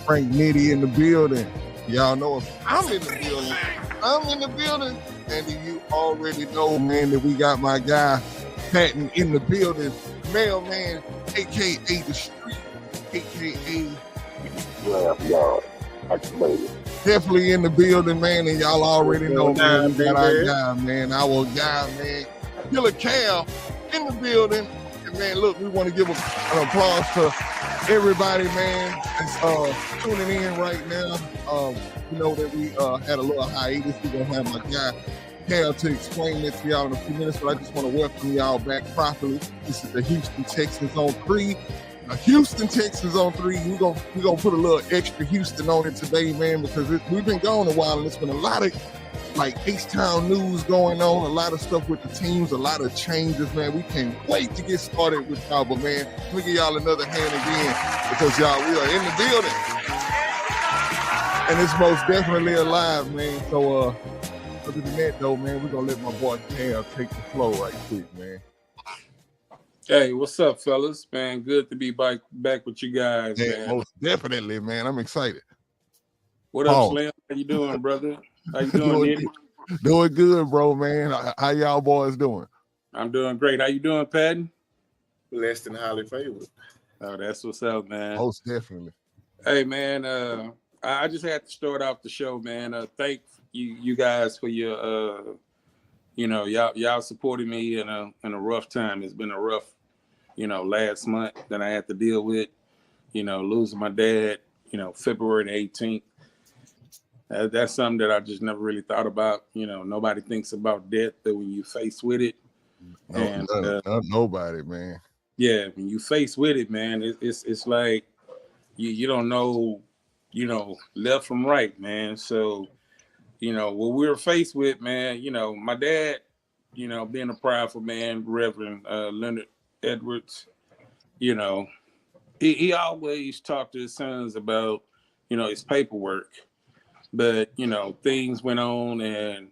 Frank Nitty in the building. Y'all know if I'm in the building. I'm in the building. And you already know, man, that we got my guy Patton in the building. Mailman, a.k.a. The Street, a.k.a. Definitely in the building, man, and y'all already know, man, we got our guy, man, our guy, man, Killer Cal in the building. And, man, look, we want to give an applause to everybody, man, that's tuning in right now. You know that we had a little hiatus. We're going to have my guy Cal to explain it to y'all in a few minutes, but I just want to welcome y'all back properly. This is the Houston Texans on 3. Houston, Texas on 3. We're gonna put a little extra Houston on it today, man, because we've been gone a while and it's been a lot of like H-Town news going on, a lot of stuff with the teams, a lot of changes, man. We can't wait to get started with y'all, but man, let me give y'all another hand again because y'all, we are in the building. And it's most definitely alive, man. So other than that though, man, we're gonna let my boy Cal take the flow right quick, man. Hey, what's up, fellas? Man, good to be back with you guys, man. Most definitely, man. I'm excited. What up, Slim? How you doing, brother? How you doing, Doing good, bro, man. How y'all boys doing? I'm doing great. How you doing, Patton? Less than highly favored. Oh, that's what's up, man. Most definitely. Hey, man, I just had to start off the show, man. Thank you guys for your, y'all supporting me in a rough time. It's been a rough, last month that I had to deal with, losing my dad, February the 18th. That's something that I just never really thought about. Nobody thinks about death, but when you face with it, not nobody, man. Yeah, when you face with it, man, it's like you don't know, left from right, man. So, what we were faced with, man, my dad, being a prideful man, Reverend Leonard Edwards, he always talked to his sons about, his paperwork. But, things went on and,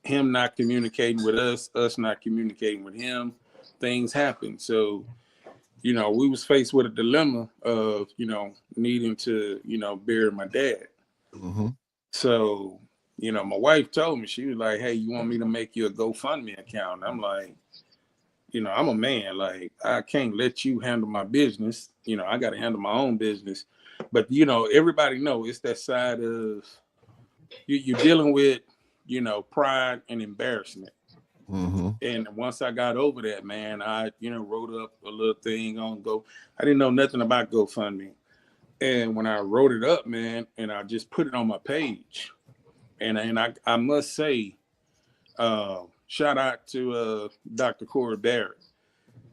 him not communicating with us not communicating with him, things happened. So, we was faced with a dilemma of, needing to, bury my dad. Mm-hmm. So, my wife told me, she was like, hey, you want me to make you a GoFundMe account? I'm like, I'm a man. Like, I can't let you handle my business. I got to handle my own business. But, everybody know it's that side of you're dealing with, pride and embarrassment. Mm-hmm. And once I got over that, man, I, wrote up a little thing on I didn't know nothing about GoFundMe. And when I wrote it up, man, and I just put it on my page, and I must say, shout out to Dr. Corey Barrett.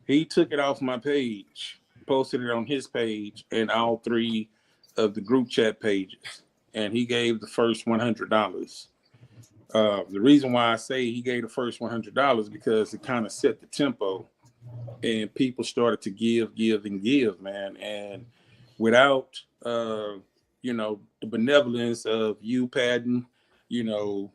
He took it off my page, posted it on his page, and all 3 of the group chat pages. And he gave the first $100. The reason why I say he gave the first $100 because it kind of set the tempo, and people started to give, man. And without, the benevolence of you, Patton, Nitty,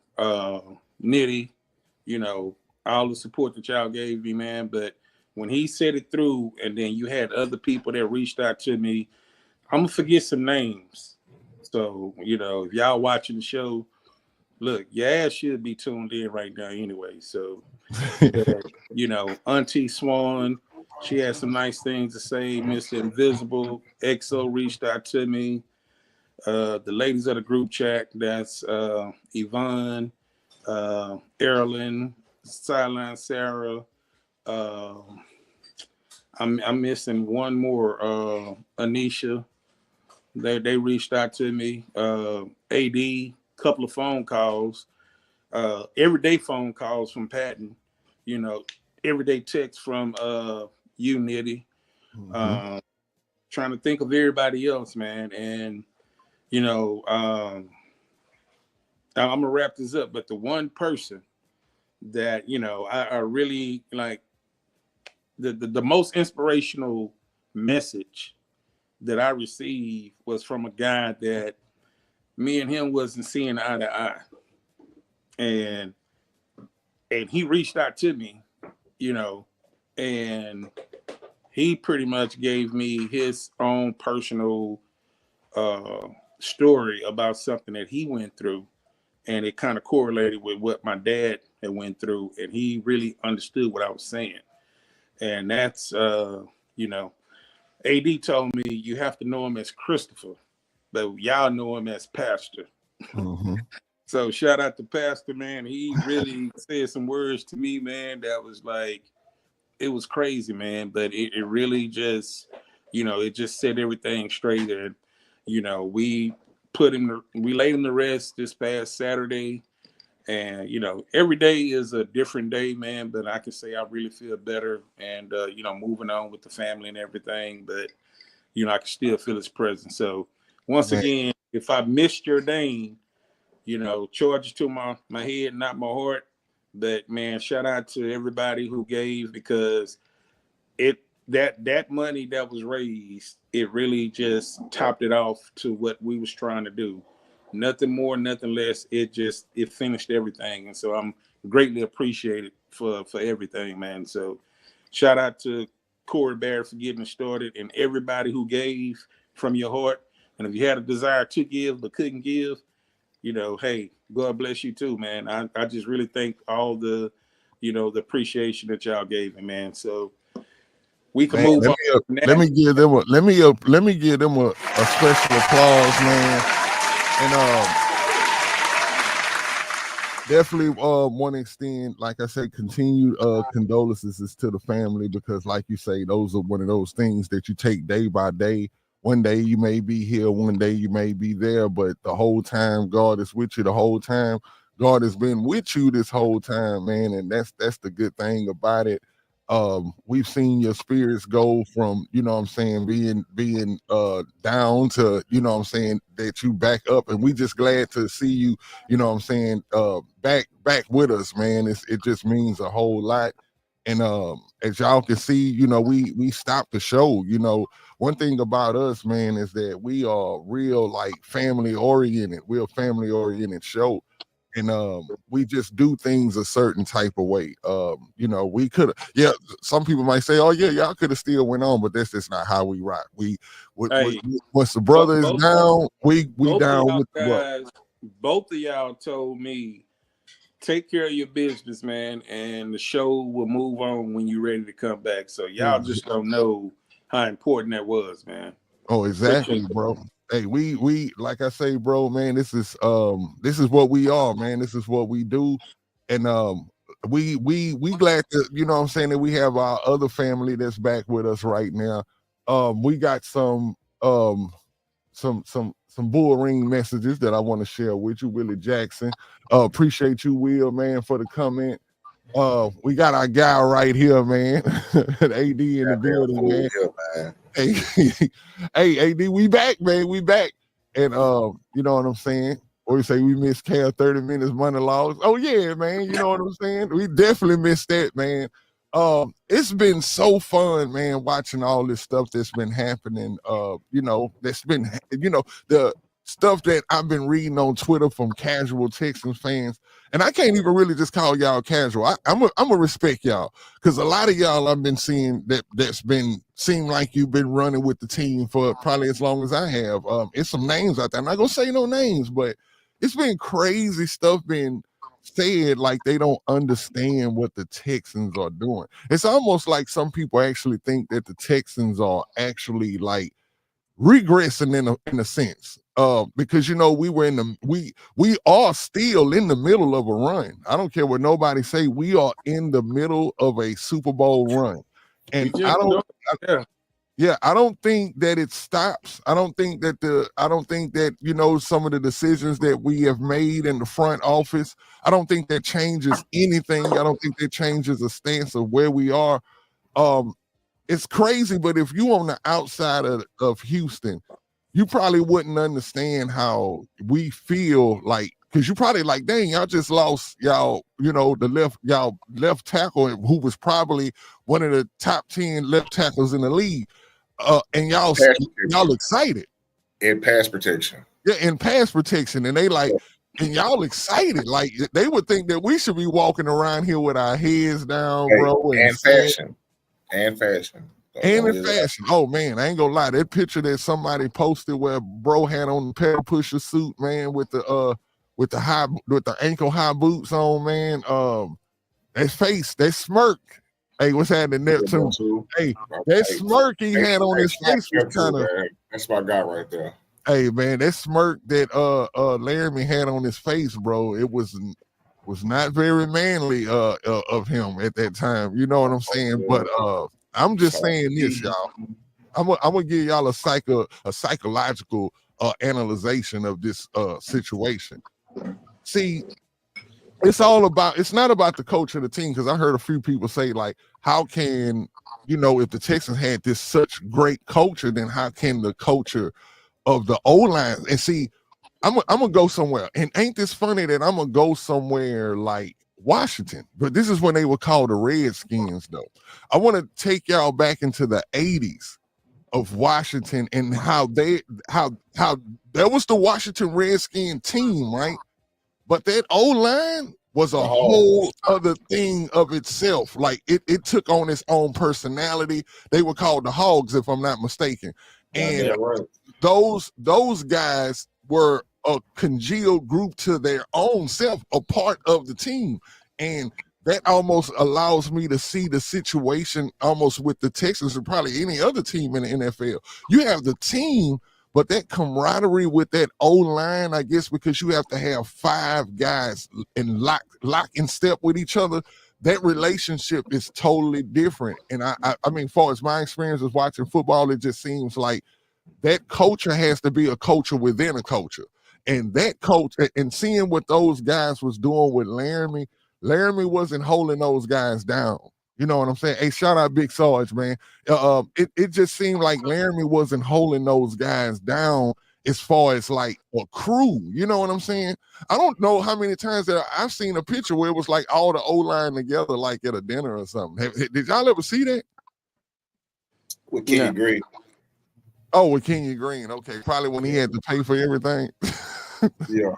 all the support that y'all gave me, man. But when he said it through, and then you had other people that reached out to me, I'm gonna forget some names. So, if y'all watching the show, look, your ass should be tuned in right now anyway. So, Auntie Swan, she had some nice things to say. Mr. Invisible, EXO reached out to me. The ladies of the group chat, that's Yvonne, Erilyn, Sideline Sarah. I'm missing one more, Anisha. They reached out to me. AD, couple of phone calls, everyday phone calls from Patton, everyday text from you, Nitty. Mm-hmm. Trying to think of everybody else, man. And, I'm gonna wrap this up, but the one person that, I really like, the most inspirational message that I received was from a guy that me and him wasn't seeing eye to eye. And he reached out to me, and he pretty much gave me his own personal story about something that he went through, and it kind of correlated with what my dad had went through, and he really understood what I was saying. And that's you know, AD told me you have to know him as Christopher, but y'all know him as Pastor. Mm-hmm. So shout out to Pastor, man. He really said some words to me, man, that was like, it was crazy, man. But it really just, it just set everything straight. And, we we laid him to rest this past Saturday. And, every day is a different day, man. But I can say I really feel better and, moving on with the family and everything. But, I can still feel his presence. So once again, if I missed your name, charge to my head, not my heart. But man, shout out to everybody who gave, because that money that was raised, it really just topped it off to what we was trying to do. Nothing more, nothing less. It finished everything. And so I'm greatly appreciated for everything, man. So shout out to Corey Barrett for getting it started, and everybody who gave from your heart. And if you had a desire to give but couldn't give, hey, God bless you too, man. I just really thank all the, the appreciation that y'all gave me, man. So we can move on. Let me give them a special applause, man. And definitely want to extend, like I say, continued condolences to the family, because like you say, those are one of those things that you take day by day. One day you may be here, one day you may be there, but the whole time God is with you. The whole time God has been with you this whole time, man. And that's the good thing about it. We've seen your spirits go from, being down to, that you back up, and we just glad to see you, back with us, man. It just means a whole lot. And as y'all can see, we stopped the show. One thing about us, man, is that we are real, like, family oriented. We're a family oriented show. And we just do things a certain type of way. We could have, some people might say, oh yeah, y'all could have still went on, but that's just not how we rock. Once the brother is down, we down with the brother. Both of y'all told me, take care of your business, man, and the show will move on when you're ready to come back. So y'all just don't know how important that was, man. Oh, exactly, bro. Hey, we like I say, bro, man, this is what we are, man. This is what we do. And we glad to, that we have our other family that's back with us right now. We got some bull ring messages that I want to share with you. Willie Jackson, appreciate you, Will, man, for the comment. We got our guy right here, man. AD in the building, man. Hey, hey, AD, we back, man. We back. And you know what I'm saying? Or you say we missed Cal 30 minutes money logs. Oh yeah, man. You know what I'm saying? We definitely missed that, man. It's been so fun, man, watching all this stuff that's been happening. That's been, the stuff that I've been reading on Twitter from casual Texans fans. And I can't even really just call y'all casual. I'm gonna respect y'all, because a lot of y'all I've been seeing that's been seem like you've been running with the team for probably as long as I have. It's some names out there. I'm not gonna say no names, but it's been crazy stuff being said, like they don't understand what the Texans are doing. It's almost like some people actually think that the Texans are actually like regressing in a sense. Because we are still in the middle of a run. I don't care what nobody say, we are in the middle of a Super Bowl run. And I don't think that it stops. I don't think that some of the decisions that we have made in the front office, I don't think that changes anything. I don't think that changes the stance of where we are. It's crazy, but if you on the outside of Houston, you probably wouldn't understand how we feel, like, because you probably like, dang, y'all just lost y'all left tackle, who was probably one of the top 10 left tackles in the league. And y'all excited. In pass protection. Yeah, in pass protection. And they like, and y'all excited. Like, they would think that we should be walking around here with our heads down, bro. And fashion. And in fashion. Oh man, I ain't gonna lie. That picture that somebody posted where bro had on the pedal pusher suit, man, with the ankle high boots on, man. That face, that smirk. Hey, what's happening there too? Hey, that smirk he had on his face was kind of. That's my guy right there. Hey man, that smirk that Laramie had on his face, bro, it was not very manly of him at that time. You know what I'm saying? But I'm just saying this, y'all. I'm gonna give y'all a psychological analyzation of this situation. See, it's not about the coach of the team, because I heard a few people say, like, how can, if the Texans had this such great culture, then how can the culture of the O-line? And see, I'm gonna go somewhere, and ain't this funny that I'm gonna go somewhere like Washington, but this is when they were called the Redskins, though. I want to take y'all back into the 80s of Washington and how there was the Washington Redskin team, right? But that O-line was a whole other thing of itself. Like it took on its own personality. They were called the Hogs, if I'm not mistaken. And those guys were a congealed group to their own self, a part of the team. And that almost allows me to see the situation almost with the Texans or probably any other team in the NFL. You have the team, but that camaraderie with that O-line, I guess, because you have to have 5 guys in lock in step with each other, that relationship is totally different. And I mean, as far as my experience of watching football, it just seems like that culture has to be a culture within a culture. And that coach, and seeing what those guys was doing with Laramie wasn't holding those guys down. You know what I'm saying? Hey, shout out Big Sarge, man. It just seemed like Laramie wasn't holding those guys down as far as like a crew. You know what I'm saying? I don't know how many times that I've seen a picture where it was like all the O-line together, like at a dinner or something. Did y'all ever see that? With Kenny Green. Oh, with Kenny Green. Okay, probably when he had to pay for everything. Yeah.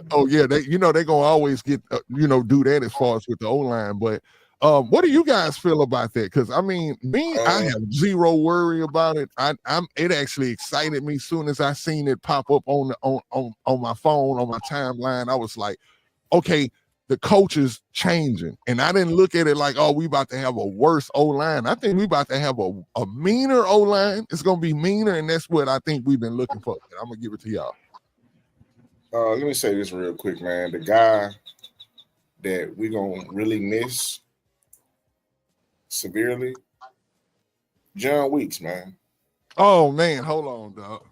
Oh yeah, they're gonna always get do that as far as with the O-line. But what do you guys feel about that? Because I mean, I have zero worry about it. It actually excited me soon as I seen it pop up on my phone, on my timeline. I was like, okay, the coach is changing. And I didn't look at it like, oh, we about to have a worse O-line. I think we about to have a meaner O-line. It's gonna be meaner, and that's what I think we've been looking for. I'm gonna give it to y'all. Let me say this real quick, man. The guy that we're going to really miss severely, John Weeks, man. Oh, man. Hold on, dog.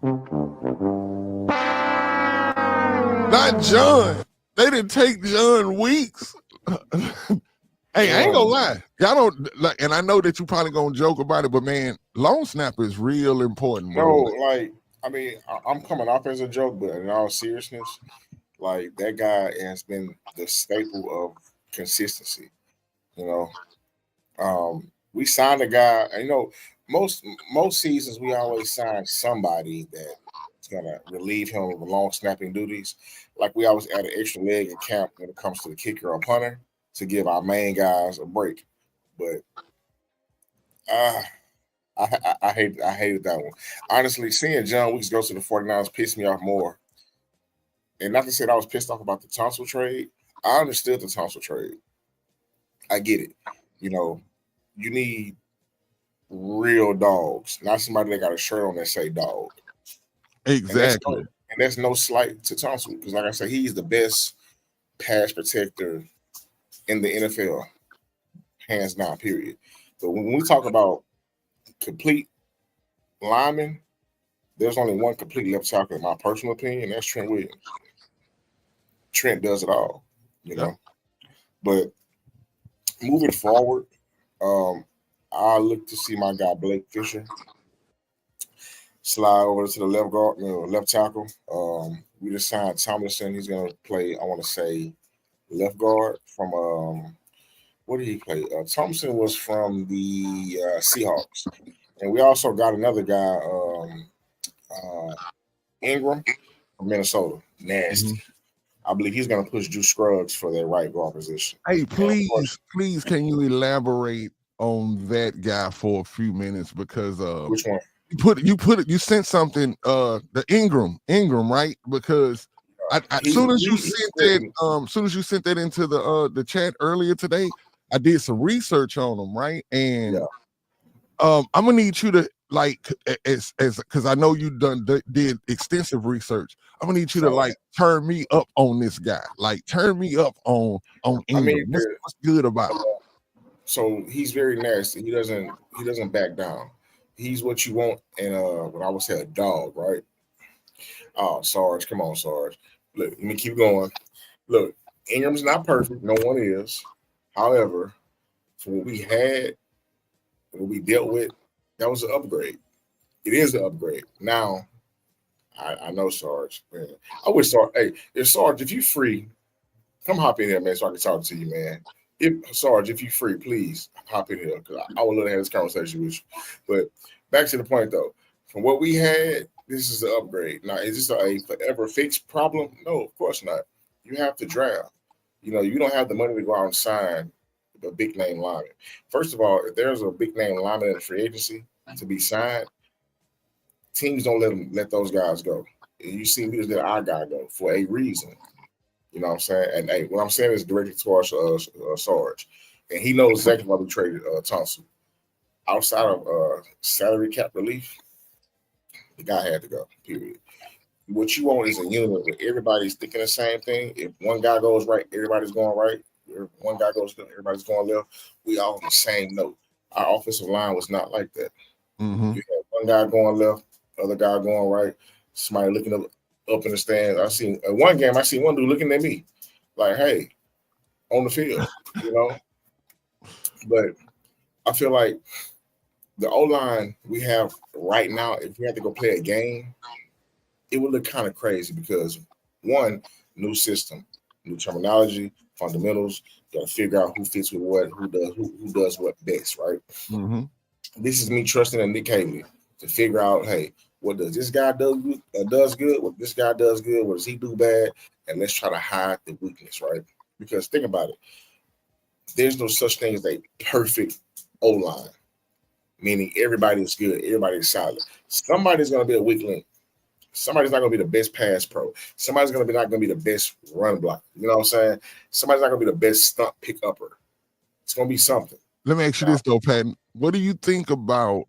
Not John. They didn't take John Weeks. Hey, I ain't gonna lie. Y'all don't like, and I know that you probably gonna joke about it, but man, long snapper is real important, bro. No, like, I mean, I'm coming off as a joke, but in all seriousness, like that guy has been the staple of consistency. We signed a guy. Most seasons we always sign somebody that's gonna relieve him of long snapping duties. Like we always add an extra leg in camp when it comes to the kicker or punter to give our main guys a break. But I hated that one. Honestly, seeing John Weeks go to the 49ers pissed me off more. And not to say that I was pissed off about the Tunsil trade. I understood the Tunsil trade. I get it. You need real dogs, not somebody that got a shirt on that say dog. Exactly. And that's no slight to Tunsil, because like I said, he's the best pass protector in the NFL, hands down, period. But when we talk about complete linemen, there's only one complete left tackle, in my personal opinion, and that's Trent Williams. Trent does it all, know. But moving forward, I look to see my guy Blake Fisher slide over to the left guard, left tackle. We just signed Tomlinson. He's going to play, I want to say, left guard from what did he play? Thompson was from the Seahawks. And we also got another guy, Ingram from Minnesota. Nasty. Mm-hmm. I believe he's going to push Drew Scruggs for their right guard position. Hey, please, can you elaborate on that guy for a few minutes because Which one? you sent something the Ingram, right? Because as soon as you sent that into the chat earlier today, I did some research on him, right? And I'm gonna need you to like as because I know you did extensive research. I'm gonna need you to like turn me up on this guy, like turn me up on Ingram. I mean, what's good about him? So he's very nasty. He doesn't back down. He's what you want in what I would say a dog, right? Oh, Sarge, come on, Sarge. Look, let me keep going. Look, Ingram's not perfect. No one is. However, for what we had, what we dealt with, that was an upgrade. It is an upgrade. Now, I know Sarge, man. I wish Sarge, hey, if you free, come hop in here, man, so I can talk to you, man. If you free, please hop in here because I would love to have this conversation with you. But back to the point though, from what we had, this is an upgrade. Now, is this a forever fixed problem? No, of course not. You have to draft. You don't have the money to go out and sign a big name lineman. First of all, if there's a big name lineman in the free agency to be signed, teams don't let those guys go. And you see me just let our guy go for a reason. You know what I'm saying? And hey, what I'm saying is directed towards Sarge. And he knows exactly why we traded Thompson. Outside of salary cap relief, the guy had to go, period. What you want is a unit where everybody's thinking the same thing. If one guy goes right, everybody's going right. If one guy goes left, everybody's going left. We all on the same note. Our offensive line was not like that. Mm-hmm. You had one guy going left, other guy going right, somebody looking up in the stands. I seen one game, I seen one dude looking at me like, hey, on the field, But I feel like the O-line we have right now, if we had to go play a game, it would look kind of crazy because one, new system, new terminology, fundamentals, got to figure out who fits with what, who does what best, right? Mm-hmm. This is me trusting in Nick Haley to figure out, hey, what does this guy does good? What this guy does good? What does he do bad? And let's try to hide the weakness, right? Because think about it. There's no such thing as a perfect O-line, meaning everybody's good, everybody's solid. Somebody's going to be a weak link. Somebody's not going to be the best pass pro. Somebody's not going to be the best run block. You know what I'm saying? Somebody's not going to be the best stunt pick upper. It's going to be something. Let me ask you this though, Patton. What do you think about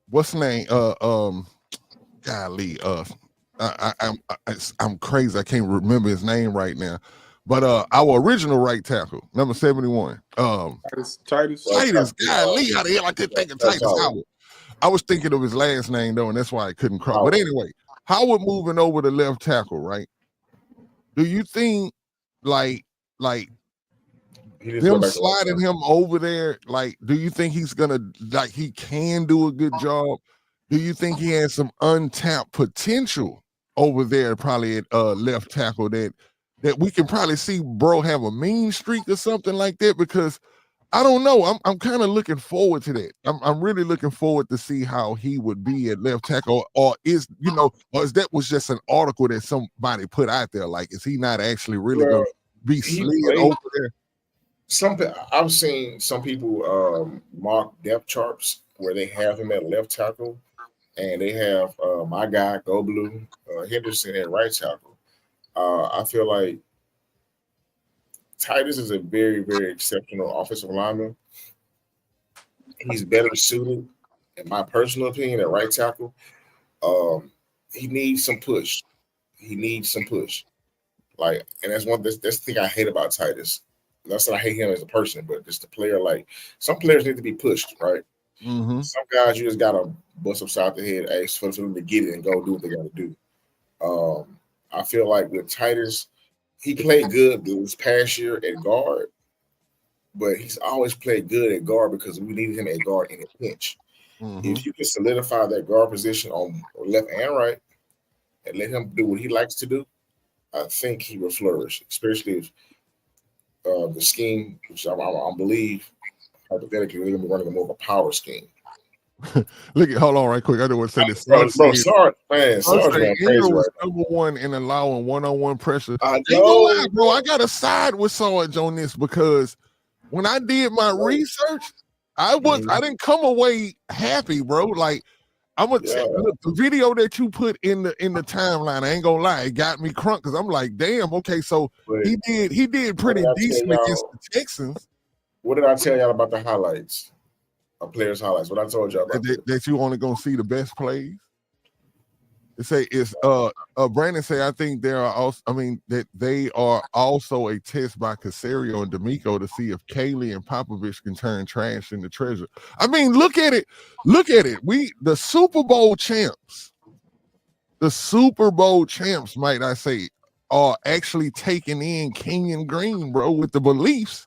what's the name? Golly, I'm crazy. I can't remember his name right now. But our original right tackle, number 71. Titus. Golly, how the hell I couldn't think of Titus Howard. I was thinking of his last name though, and that's why I couldn't cross. But anyway, Howard moving over to left tackle, right? Do you think like them sliding him over there, like, do you think he's gonna he can do a good job? Do you think he has some untapped potential over there, probably at left tackle that we can probably see bro have a mean streak or something like that? Because I don't know. I'm kind of looking forward to that. I'm really looking forward to see how he would be at left tackle, or is that was just an article that somebody put out there? Like, is he not actually really going to be slid over there? I've seen some people mark depth charts where they have him at left tackle, and they have my guy Go Blue Henderson at right tackle. I feel like Titus is a very, very exceptional offensive lineman. He's better suited, in my personal opinion, at right tackle. He needs some push. Like, and that's the thing I hate about Titus. Not that I hate him as a person, but just the player. Like, some players need to be pushed, right? Mm-hmm. Some guys you just gotta bust upside the head, ask for them to get it and go do what they gotta do. I feel like with Titus, he played good this past year at guard, but he's always played good at guard because we needed him at guard in a pinch. Mm-hmm. If you can solidify that guard position on left and right and let him do what he likes to do, I think he will flourish, especially if the scheme, which I believe, hypothetically, we're going to be running more of a power scheme. Hold on right quick. I don't want to say this. Sarge crazy was number one in allowing one-on-one pressure. I know, bro. I got to side with Sarge on this because when I did my research, I didn't come away happy, bro. Like I'm gonna look, the video that you put in the timeline. I ain't gonna lie, it got me crunk because I'm like, damn, okay, so he did pretty decent against the Texans. What did I tell y'all about the highlights? Players' highlights. What I told y'all about that you only gonna see the best plays. It say it's Brandon say I think there are also that they are also a test by Casario and D'Amico to see if Kaylee and Popovich can turn trash into treasure. I mean, look at it. We the Super Bowl champs, might I say, are actually taking in Kenyon Green, bro, with the beliefs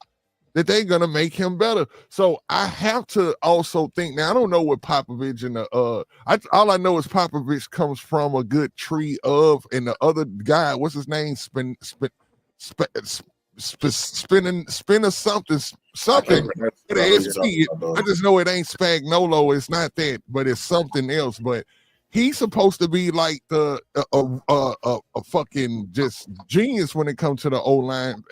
that they're gonna make him better. So I have to also think now. I don't know what Popovich and all I know is Popovich comes from a good tree of, and the other guy, what's his name, spinning something. I just know it ain't Spagnolo. It's not that, but it's something else. But he's supposed to be like a fucking just genius when it comes to the O-line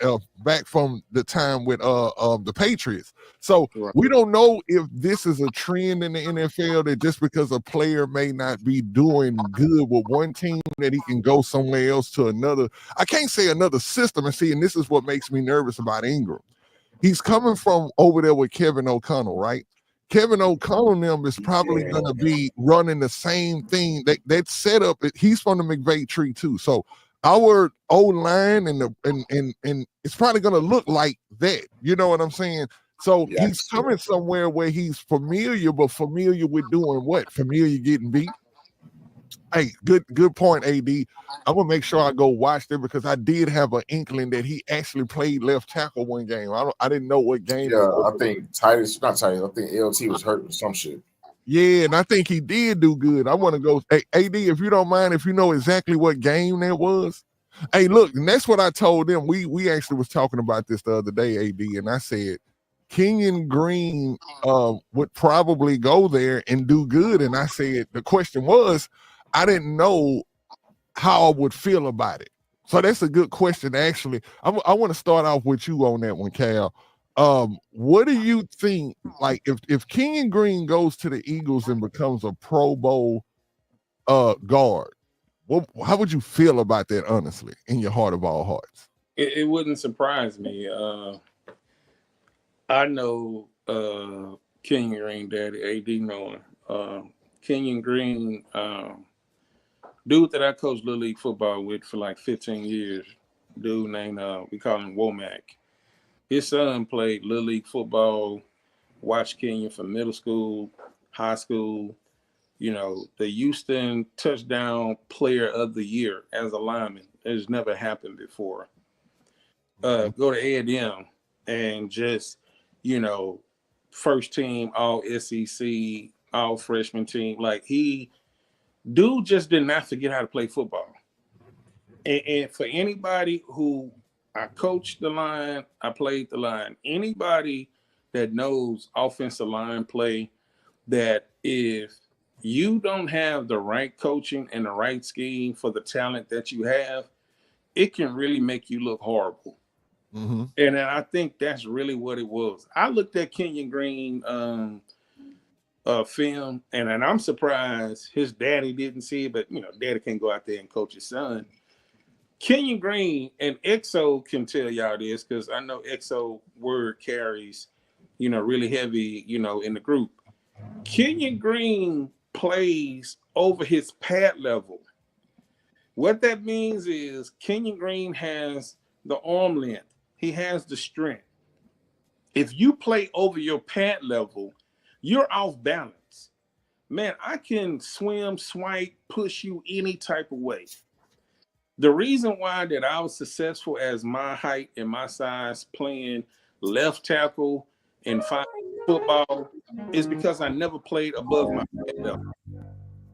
back from the time with the Patriots. So we don't know if this is a trend in the NFL that just because a player may not be doing good with one team that he can go somewhere else to another. I can't say another system and see, and this is what makes me nervous about Ingram. He's coming from over there with Kevin O'Connell, right? Kevin O'Connell and them is probably going to be running the same thing. That setup, he's from the McVay tree too. So our O-line and it's probably going to look like that. You know what I'm saying? So he's coming somewhere where he's familiar, but familiar with doing what? Familiar getting beat. Hey, good point, AD. I'm gonna make sure I go watch that because I did have an inkling that he actually played left tackle one game. I didn't know what game. Yeah, I think Titus. I think LT was hurt with some shit. Yeah, and I think he did do good. I want to go. Hey, AD, if you don't mind, if you know exactly what game that was. Hey, look, and that's what I told them. We actually was talking about this the other day, AD, and I said Kenyon Green would probably go there and do good. And I said the question was, I didn't know how I would feel about it. So that's a good question, actually. I want to start off with you on that one, Cal. What do you think, like, if Kenyon Green goes to the Eagles and becomes a Pro Bowl guard, how would you feel about that, honestly, in your heart of all hearts? It wouldn't surprise me. I know Kenyon Green, Daddy, AD knowing. Kenyon Green, dude that I coached Little League football with for like 15 years, dude named, we call him Womack. His son played Little League football, watched Kenyon from middle school, high school, the Houston touchdown player of the year as a lineman. It's never happened before. Go to A&M and just, first team, all SEC, all freshman team. Like dude just did not forget how to play football. And for anybody who I coached the line, I played the line, anybody that knows offensive line play, that if you don't have the right coaching and the right scheme for the talent that you have, it can really make you look horrible. Mm-hmm. And I think that's really what it was. I looked at Kenyon Green film, and I'm surprised his daddy didn't see it, but daddy can't go out there and coach his son. Kenyon Green, and EXO can tell y'all this because I know EXO word carries, really heavy, in the group. Kenyon Green plays over his pad level. What that means is Kenyon Green has the arm length. He has the strength. If you play over your pad level, you're off balance. Man, I can swim, swipe, push you any type of way. The reason why that I was successful as my height and my size playing left tackle in football is because I never played above my pad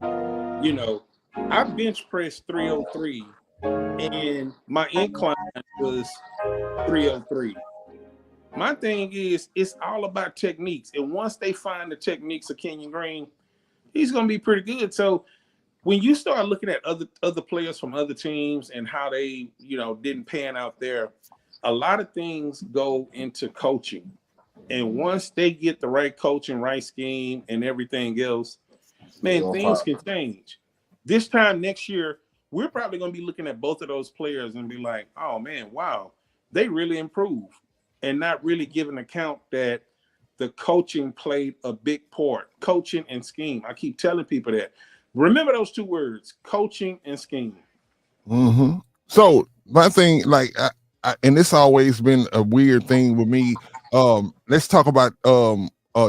level. I bench pressed 303 and my incline was 303. My thing is, it's all about techniques. And once they find the techniques of Kenyon Green, he's going to be pretty good. So when you start looking at other players from other teams and how they, didn't pan out there, a lot of things go into coaching. And once they get the right coaching, right scheme, and everything else, man, things can change. This time next year, we're probably going to be looking at both of those players and be like, oh, man, wow, they really improved. And not really giving account that the coaching played a big part. Coaching and scheme. I keep telling people that. Remember those two words, coaching and scheme. Mm-hmm. So my thing, like, and it's always been a weird thing with me. Let's talk about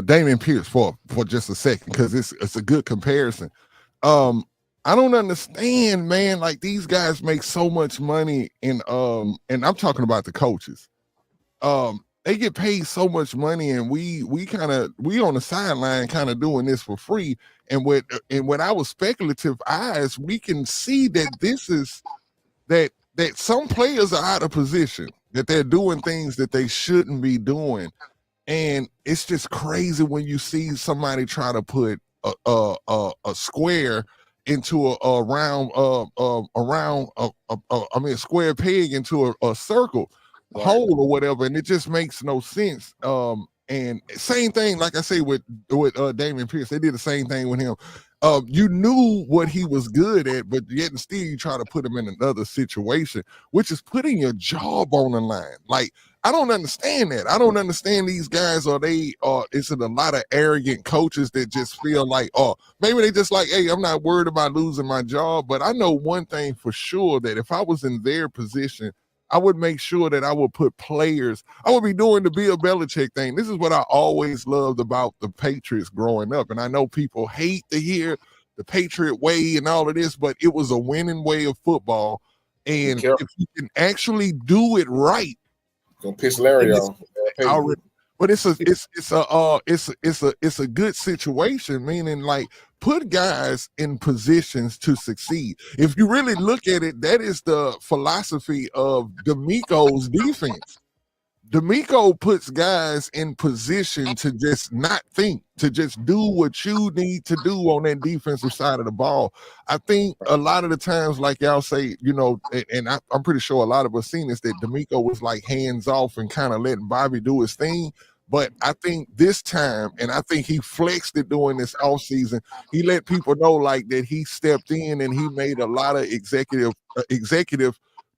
Damian Pierce for just a second, because it's a good comparison. I don't understand, man. Like, these guys make so much money, and I'm talking about the coaches. They get paid so much money, and we on the sideline kind of doing this for free. And with our speculative eyes, we can see that this is that some players are out of position, that they're doing things that they shouldn't be doing. And it's just crazy when you see somebody try to put a square into a round a square peg into a circle hole or whatever, and it just makes no sense. And same thing, like I say, with Damian Pierce, they did the same thing with him. You knew what he was good at, but yet and still you try to put him in another situation, which is putting your job on the line. Like, I don't understand that. I don't understand these guys. Is it a lot of arrogant coaches that just feel like, oh, maybe they just like, hey, I'm not worried about losing my job. But I know one thing for sure, that if I was in their position, I would make sure that I would put players. I would be doing the Bill Belichick thing. This is what I always loved about the Patriots growing up. And I know people hate to hear the Patriot way and all of this, but it was a winning way of football. And if you can actually do it right, gonna piss Larry off. But it's a good situation, meaning, like, put guys in positions to succeed. If you really look at it, that is the philosophy of D'Amico's defense. D'Amico puts guys in position to just not think, to just do what you need to do on that defensive side of the ball. I think a lot of the times, like y'all say, and I'm pretty sure a lot of us seen this, that D'Amico was like hands off and kind of letting Bobby do his thing. But I think this time, and I think he flexed it during this offseason, he let people know, like, that he stepped in and he made a lot of executive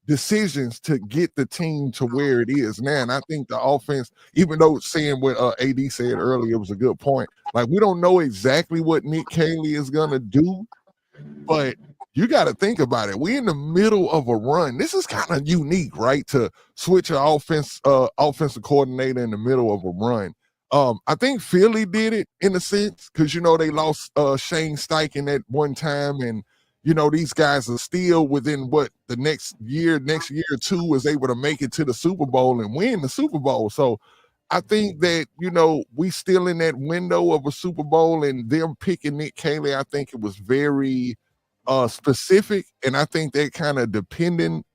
decisions to get the team to where it is now. And I think the offense, even though saying what AD said earlier was a good point, like, we don't know exactly what Nick Caley is going to do, but you got to think about it. We're in the middle of a run. This is kind of unique, right? To switch an offensive coordinator in the middle of a run. I think Philly did it in a sense, because, they lost Shane Steichen at one time, and these guys are still within the next year or two was able to make it to the Super Bowl and win the Super Bowl. So I think that, we still in that window of a Super Bowl, and them picking Nick Caley, I think it was very specific. And I think they're kind of dependent.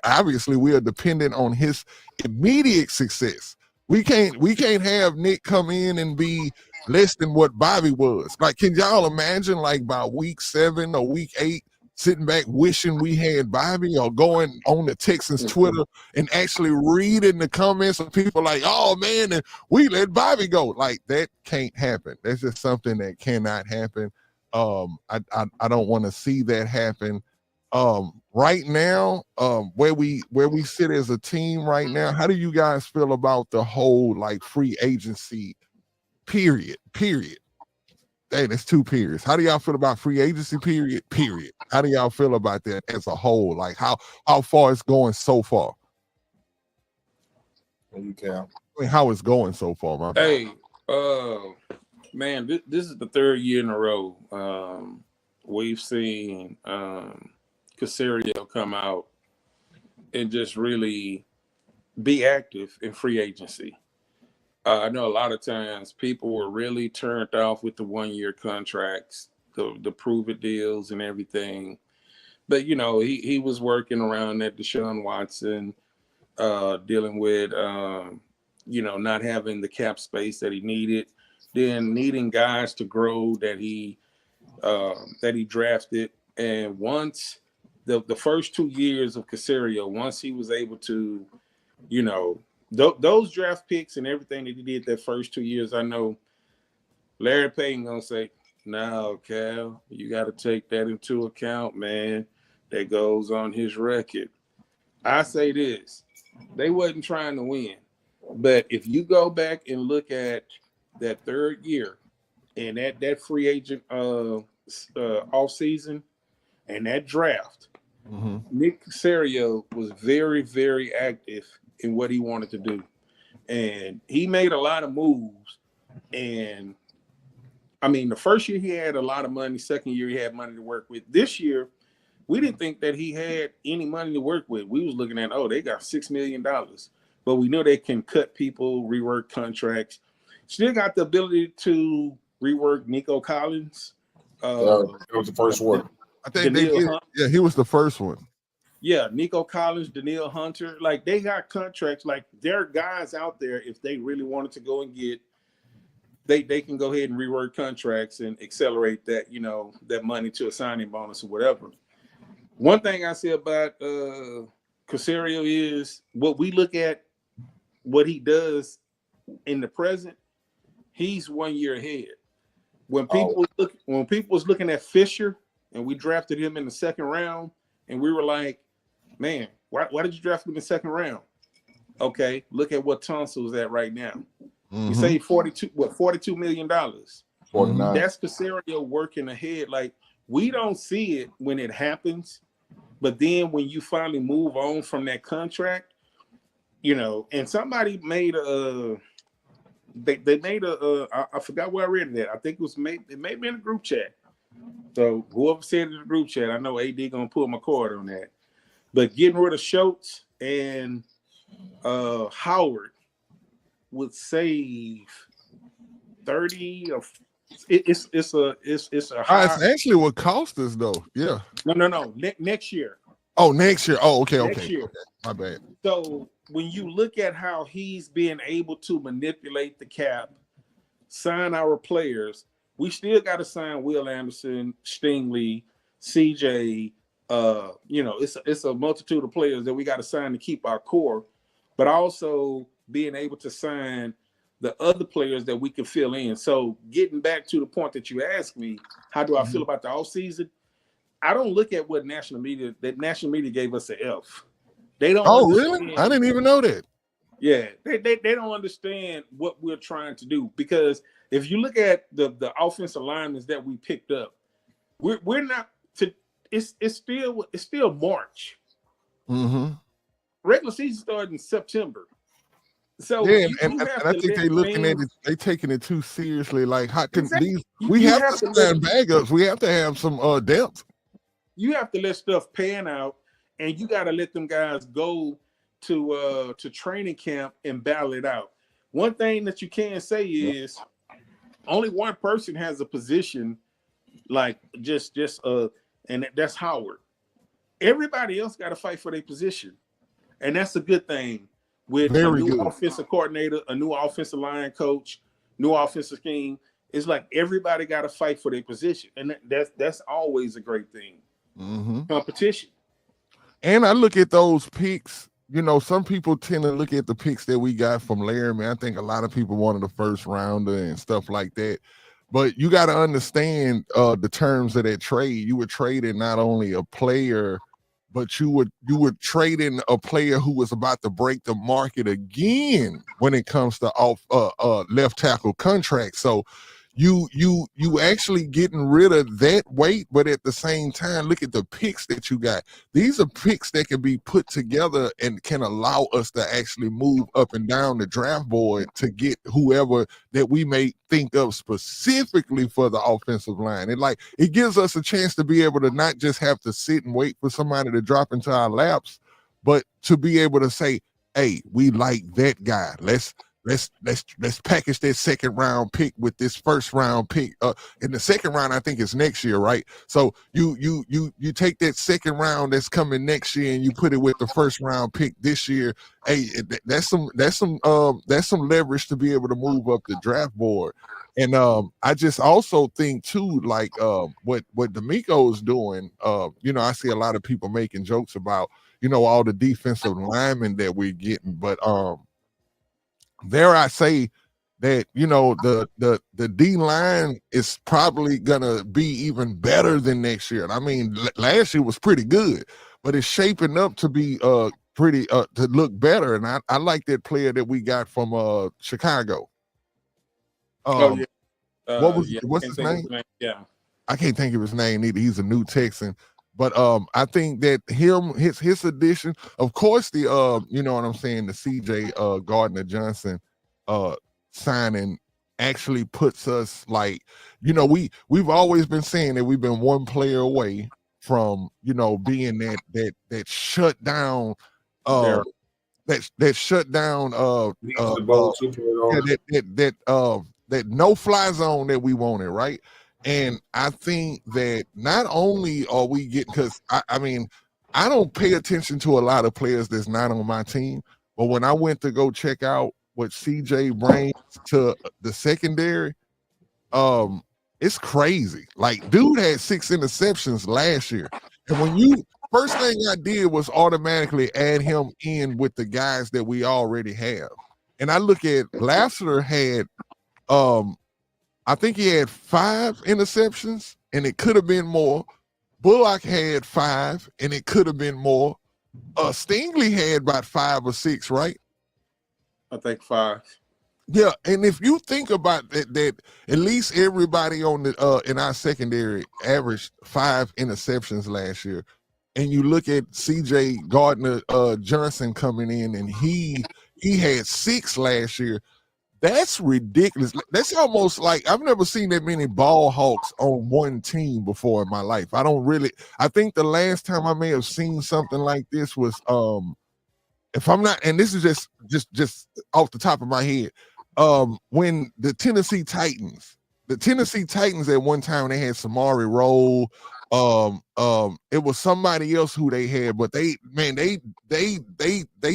Obviously we are dependent on his immediate success. We can't have Nick come in and be less than what Bobby was. Like, can y'all imagine, like, by week 7 or week 8, sitting back wishing we had Bobby, or going on the Texans Twitter and actually reading the comments of people like, oh man, and we let Bobby go? Like, that can't happen. That's just something that cannot happen. I don't want to see that happen. Right now, where we sit as a team right now, how do you guys feel about the whole, like, free agency period? Hey, that's 2 periods. How do y'all feel about free agency period? How do y'all feel about that as a whole? Like, how far it's going so far? How it's going so far, man? Hey, man, this is the 3rd year in a row. We've seen Caserio come out and just really be active in free agency. I know a lot of times people were really turned off with the 1-year contracts, the prove-it deals and everything. But, he was working around that Deshaun Watson, dealing with, not having the cap space that he needed, then needing guys to grow that he drafted. And once the first 2 years of Caserio, once he was able to, those draft picks and everything that he did that first 2 years, I know Larry Payton gonna say, "No, Cal, you got to take that into account, man. That goes on his record." I say this: they wasn't trying to win, but if you go back and look at that third year and that free agent off season and that draft, Nick Caserio was very, very active in what he wanted to do, and he made a lot of moves. And I mean, the first year he had a lot of money. Second year he had money to work with. This year, we didn't think that he had any money to work with. We was looking at, oh, they got $6 million. But we know they can cut people, rework contracts. Still got the ability to rework Nico Collins. It was the first one. I think they did. Yeah, he was the first one. Yeah, Nico Collins, Danielle Hunter. Like, they got contracts. Like, there are guys out there, if they really wanted to go and get, they can go ahead and rework contracts and accelerate that, that money to a signing bonus or whatever. One thing I say about Caserio is what we look at, what he does in the present, he's 1 year ahead. When people was looking at Fisher and we drafted him in the second round, and we were like, man, why did you draft him in the second round? Okay, look at what Tunsil's at right now. You say $42 million. 49. That's Caserio working ahead. Like, we don't see it when it happens, but then when you finally move on from that contract, and somebody made I forgot where I read it at. I think it may have been a group chat. So whoever said it in the group chat, I know AD gonna pull my cord on that. But getting rid of Schultz and Howard would save 30 or it's a high. It's actually what cost us though. Yeah. No. Next year. Oh, next year. Oh, okay. Next year. My bad. So when you look at how he's been able to manipulate the cap, sign our players, we still got to sign Will Anderson, Stingley, CJ. It's a multitude of players that we got to sign to keep our core, but also being able to sign the other players that we can fill in. So getting back to the point that you asked me, how do I feel about the offseason? I don't look at what national media gave us an F. They don't. Oh, really? I didn't even know that. Yeah, they don't understand what we're trying to do, because if you look at the offensive linemen that we picked up, we're not to. It's still March. Regular season started in September. So yeah, and I think they looking at it, they taking it too seriously. Like, how can these? We have to stand backups. We have to have some depth. You have to let stuff pan out, and you got to let them guys go to training camp and battle it out. One thing that you can say is only one person has a position, like and that's Howard. Everybody else got to fight for their position, and that's a good thing. With a new offensive coordinator, a new offensive line coach, new offensive scheme, it's like everybody got to fight for their position, and that's always a great thing. Competition. And I look at those picks. Some people tend to look at the picks that we got from Laramie. I think a lot of people wanted the first rounder and stuff like that. But you got to understand the terms of that trade. You were trading not only a player, but you would trade in a player who was about to break the market again when it comes to left tackle contracts. So you actually getting rid of that weight, but at the same time, look at the picks that you got. These are picks that can be put together and can allow us to actually move up and down the draft board to get whoever that we may think of specifically for the offensive line. It gives us a chance to be able to not just have to sit and wait for somebody to drop into our laps, but to be able to say, hey, we like that guy. Let's package that second round pick with this first round pick. In the second round, I think it's next year, right? So you take that second round that's coming next year and you put it with the first round pick this year. Hey, that's some leverage to be able to move up the draft board. And I just also think too, like what D'Amico is doing. I see a lot of people making jokes about all the defensive linemen that we're getting, but dare I say that, the D line is probably gonna be even better than next year. I mean, last year was pretty good, but it's shaping up to be pretty to look better. And I like that player that we got from Chicago. Oh yeah, What's can't his think of name? his name. Yeah, I can't think of his name either. He's a new Texan. But I think that his addition, of course, the you know what I'm saying, the CJ Gardner Johnson signing actually puts us like, we've always been saying that we've been one player away from, being that shut down Daryl. that shut down The bowl 2.0. that no fly zone that we wanted, right? And I think that not only are we getting, because I mean, I don't pay attention to a lot of players that's not on my team, but when I went to go check out what CJ brings to the secondary, it's crazy. Like, dude had 6 interceptions last year. And first thing I did was automatically add him in with the guys that we already have. And I look at Lassiter had I think he had 5 interceptions, and it could have been more. Bullock had 5, and it could have been more. Stingley had about 5 or 6, right? I think 5. Yeah, and if you think about that at least everybody on the in our secondary averaged 5 interceptions last year, and you look at CJ Gardner Johnson coming in, and he had 6 last year. That's ridiculous. That's almost like I've never seen that many ball hawks on one team before in my life. I think the last time I may have seen something like this was if I'm not, and this is just off the top of my head, when the Tennessee Titans at one time, they had Samari Rolle. It was somebody else who they had, but they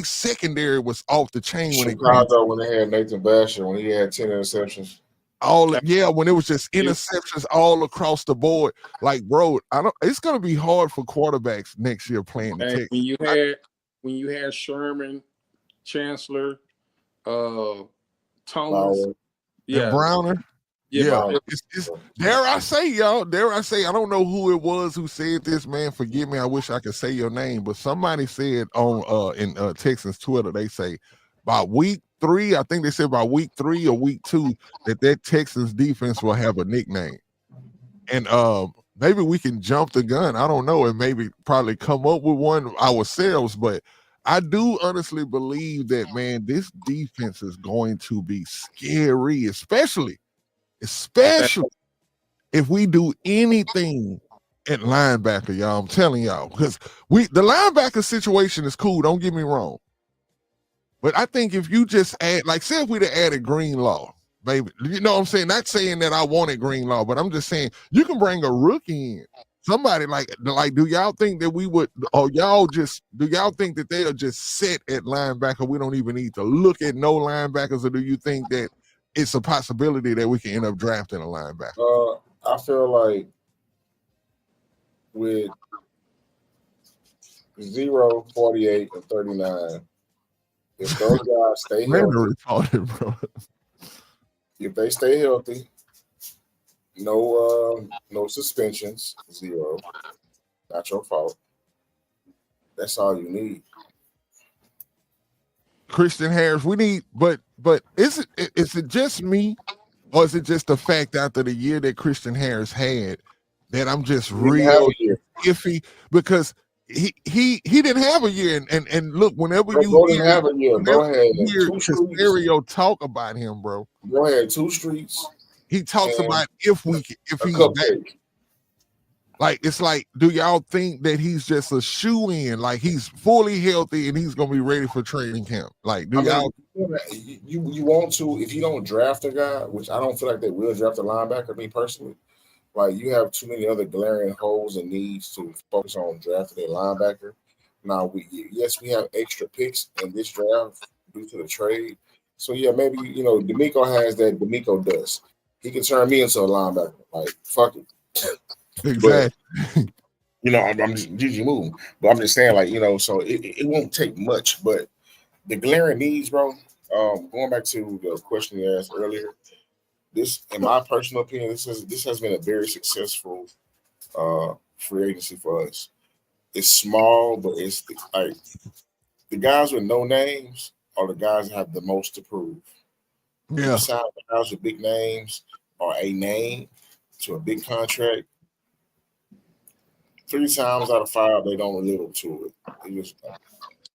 secondary was off the chain when Chicago, when they had Nathan Basher, when he had 10 interceptions. When it was just interceptions all across the board. Like, bro, it's gonna be hard for quarterbacks next year playing the Texans. When you had Sherman, Chancellor, Thomas, and Browner. Yeah. Dare I say, y'all, I don't know who it was who said this, man. Forgive me. I wish I could say your name, but somebody said on in Texans Twitter, they say by week 3, I think they said by week 3 or week 2 that Texans defense will have a nickname. And maybe we can jump the gun. I don't know, and maybe probably come up with one ourselves, but I do honestly believe that, man, this defense is going to be scary, especially if we do anything at linebacker, y'all. I'm telling y'all, because the linebacker situation is cool. Don't get me wrong, but I think if you just add, like, say if we'd have added Greenlaw, baby, you know what I'm saying? Not saying that I wanted Greenlaw, but I'm just saying you can bring a rookie in. Somebody like, do y'all think that we would, or do y'all think that they are just set at linebacker? We don't even need to look at no linebackers, or do you think that it's a possibility that we can end up drafting a linebacker? I feel like with 0, 48, and 39, if those guys stay healthy, if they stay healthy, no suspensions, 0, not your fault. That's all you need. Christian Harris, we need, but is it just me, or is it just the fact after the year that Christian Harris had that I'm just real iffy, because he didn't have a year, and look, whenever you have a year, go ahead. Stereo talk about him, bro. Go ahead, 2 streets. He talks about if he's back. Like, it's like, do y'all think that he's just a shoe-in? Like, he's fully healthy and he's gonna be ready for training camp? Like, you want to, if you don't draft a guy, which I don't feel like they will draft a linebacker, me personally, like, you have too many other glaring holes and needs to focus on drafting a linebacker. Now, we have extra picks in this draft due to the trade. So yeah, maybe D'Amico has that D'Amico dust. He can turn me into a linebacker. Like, fuck it. Exactly. But, I'm just GG move. But I'm just saying, like, so it won't take much. But the glaring needs, bro, Going back to the question you asked earlier, this, in my personal opinion, this has been a very successful free agency for us. It's small, but it's like the guys with no names are the guys that have the most to prove. Yeah. You sign guys with big names or a name to a big contract. 3 times out of 5, they don't live up to it.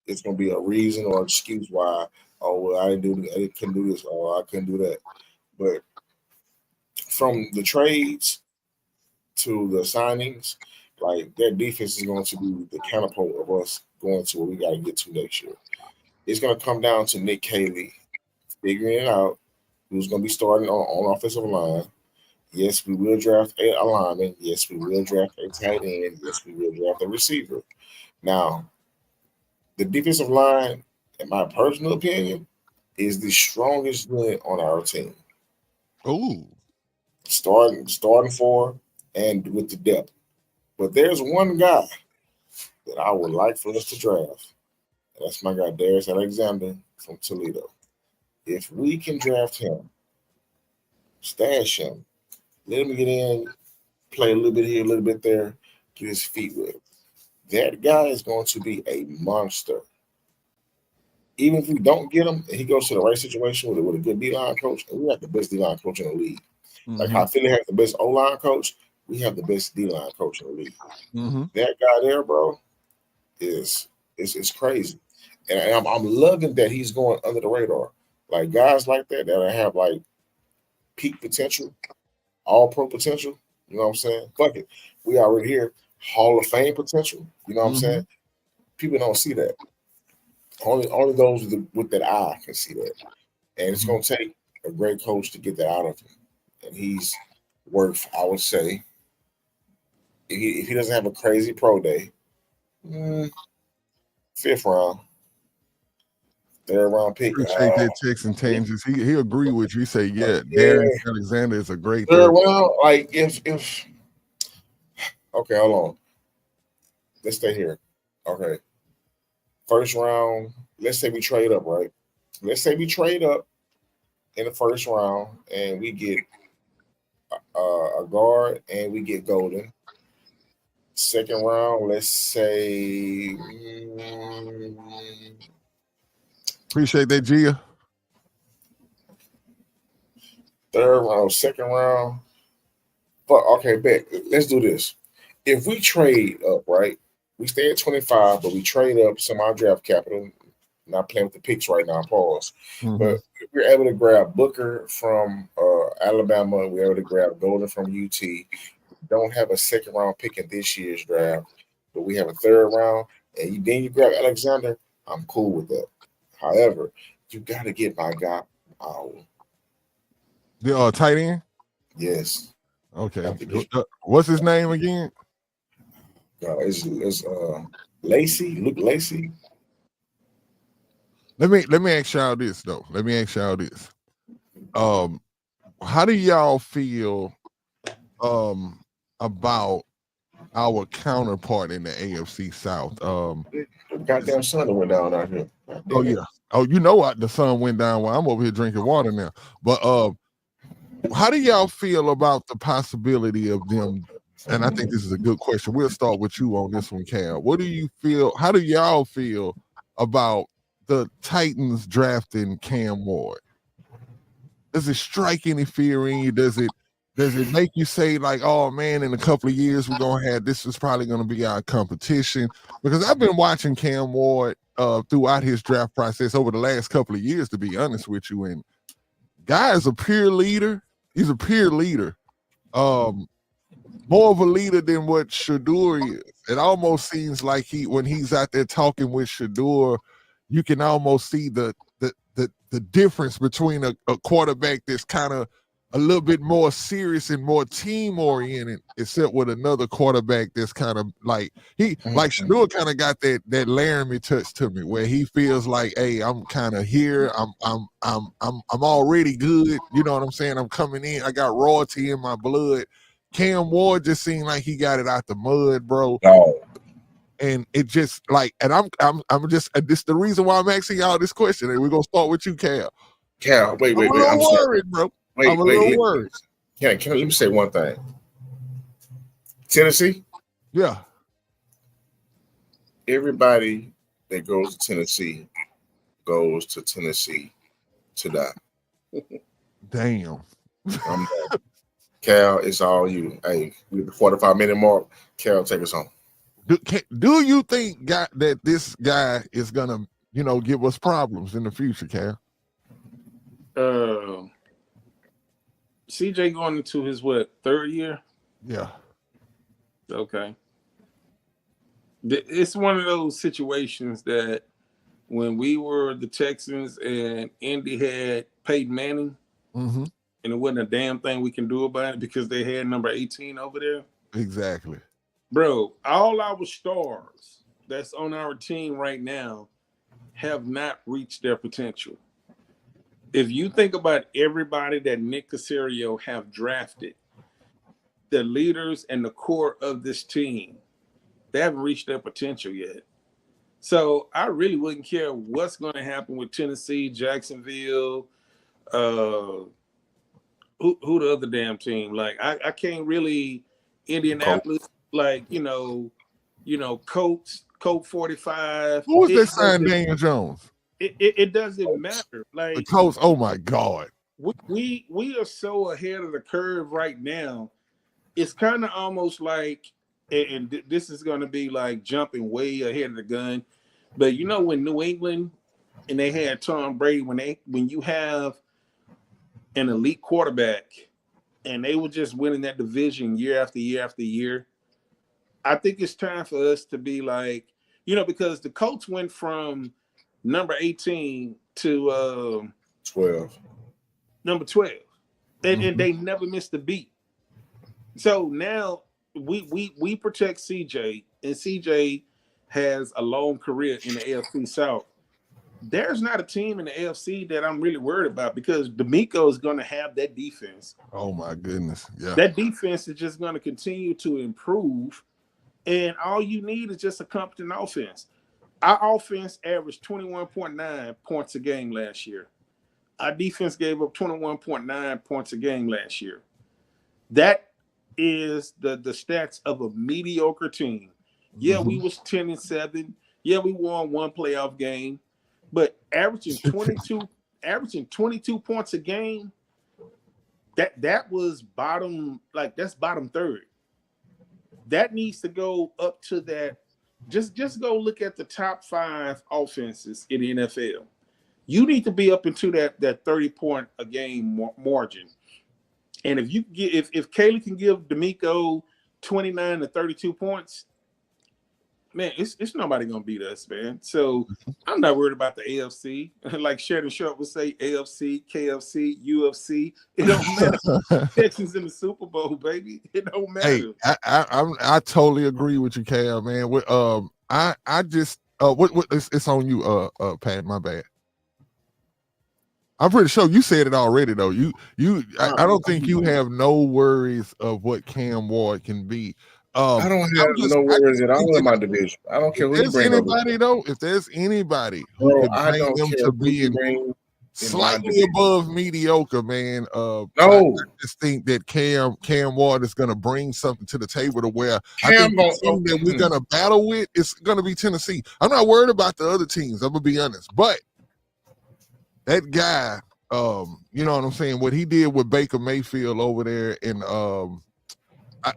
It's going to be a reason or excuse why. Oh well, I couldn't do this, or I couldn't do that. But from the trades to the signings, like their defense is going to be the counterpart of us going to where we got to get to next year. It's going to come down to Nick Caley figuring it out. Who's going to be starting on offensive line? Yes, we will draft a lineman. Yes, we will draft a tight end. Yes, we will draft a receiver. Now, the defensive line, in my personal opinion, is the strongest unit on our team. Ooh. Starting for and with the depth. But there's one guy that I would like for us to draft. And that's my guy, Darius Alexander from Toledo. If we can draft him, stash him, let him get in, play a little bit here, a little bit there, get his feet wet. That guy is going to be a monster. Even if we don't get him, and he goes to the right situation with a good D-line coach, and we have the best D-line coach in the league. Mm-hmm. Like how Philly has the best O-line coach, we have the best D-line coach in the league. Mm-hmm. That guy there, bro, is crazy. And I'm loving that he's going under the radar. Like guys like that have like peak potential, all pro potential. You know what I'm saying? Fuck it. We already here. Hall of Fame potential. You know what I'm saying? People don't see that. Only those with that eye can see that. And it's going to take a great coach to get that out of him. And he's worth, I would say, if he doesn't have a crazy pro day, 5th round. 3rd round pick. Appreciate that Texan tangents. He agree with you. He say, Darius Alexander is a great 3rd round. Like if okay, hold on. Let's stay here. Okay. 1st round. Let's say we trade up, right? Let's say we trade up in the 1st round and we get a guard and we get Golden. 2nd round, let's say. Appreciate that, Gia. 3rd round, 2nd round. But okay, bet. Let's do this. If we trade up, right? We stay at 25, but we trade up some of our draft capital. Not playing with the picks right now, pause. But if we're able to grab Booker from Alabama, we're able to grab Golden from UT. We don't have a 2nd round pick in this year's draft, but we have a 3rd round, and then you grab Alexander, I'm cool with that. However, you got to get my guy out. The tight end? Yes. Okay. What's his name again? It's Lacey, Luke Lacey. Let me ask y'all this though. How do y'all feel about our counterpart in the AFC South? Goddamn sun went down out here. Oh yeah. Oh, you know what? The sun went down while I'm over here drinking water now. But how do y'all feel about the possibility of them? And I think this is a good question. We'll start with you on this one, Cal. What do you feel? How do y'all feel about the Titans drafting Cam Ward? Does it strike any fear in you? Does it make you say like, oh man, in a couple of years we're gonna have this is probably gonna be our competition? Because I've been watching Cam Ward throughout his draft process over the last couple of years, to be honest with you. And guy is a peer leader. He's a peer leader. More of a leader than what Shedeur is. It almost seems like when he's out there talking with Shedeur, you can almost see the difference between a quarterback that's kind of a little bit more serious and more team oriented, except with another quarterback that's kind of like like Shedeur kind of got that Laramie touch to me, where he feels like, hey, I'm kind of here, I'm already good. You know what I'm saying? I'm coming in. I got royalty in my blood. Cam Ward just seemed like he got it out the mud, bro. And it just like, and I'm just, this the reason why I'm asking y'all this question. And we're gonna start with you, Cal. Cal, wait. I'm a little worried, bro. I'm a little worried. Can let me say one thing. Tennessee? Yeah. Everybody that goes to Tennessee goes to Tennessee to die. Damn. Cal, it's all you. Hey, we're the 45-minute mark. Cal, take us home. Do you think that this guy is gonna, give us problems in the future, Cal? CJ going into his third year? Yeah. Okay. It's one of those situations that when we were the Texans and Indy had Peyton Manning, mm-hmm. and it wasn't a damn thing we can do about it because they had number 18 over there. Exactly. Bro, all our stars that's on our team right now have not reached their potential. If you think about everybody that Nick Caserio have drafted, the leaders and the core of this team, they haven't reached their potential yet. So I really wouldn't care what's going to happen with Tennessee, Jacksonville, who the other damn team? Like I can't really Indianapolis, like Colts, Colt 45. Who was that signed Daniel Jones? It doesn't matter. Like the Colts. Oh my God. We are so ahead of the curve right now. It's kind of almost like, and this is going to be like jumping way ahead of the gun. But when New England and they had Tom Brady, when you have an elite quarterback and they were just winning that division year after year after year, I think it's time for us to be like, because the Colts went from number 18 to 12. Number 12. And they never missed a beat. So now we protect CJ, and CJ has a long career in the AFC South. There's not a team in the AFC that I'm really worried about because D'Amico is going to have that defense. Oh my goodness. Yeah. That defense is just going to continue to improve, and all you need is just a competent offense. Our offense averaged 21.9 points a game last year. Our defense gave up 21.9 points a game last year. That is the stats of a mediocre team. Yeah, we was 10-7. Yeah, we won one playoff game, but averaging 22 points a game, that was bottom, that's bottom third. That needs to go up to that. Just go look at the top 5 offenses in the NFL. You need to be up into that 30-point a game margin. And if Kaylee can give D'Amico 29 to 32 points, man, it's nobody gonna beat us, man. So I'm not worried about the AFC. Like Shannon Sharp would say, AFC, KFC, UFC. It don't matter. Texans in the Super Bowl, baby. It don't matter. Hey, I totally agree with you, Cal, man. I just it's on you, Pat. My bad. I'm pretty sure you said it already, though. I don't think you have no worries of what Cam Ward can be. I don't have no worries at all in my division. I don't care who you bring over. If there's anybody who can bring them to being slightly above mediocre, man. I just think that Cam Ward is going to bring something to the table to where I think the team that we're going to battle with is going to be Tennessee. I'm not worried about the other teams. I'm going to be honest, but that guy, you know what I'm saying? What he did with Baker Mayfield over there, and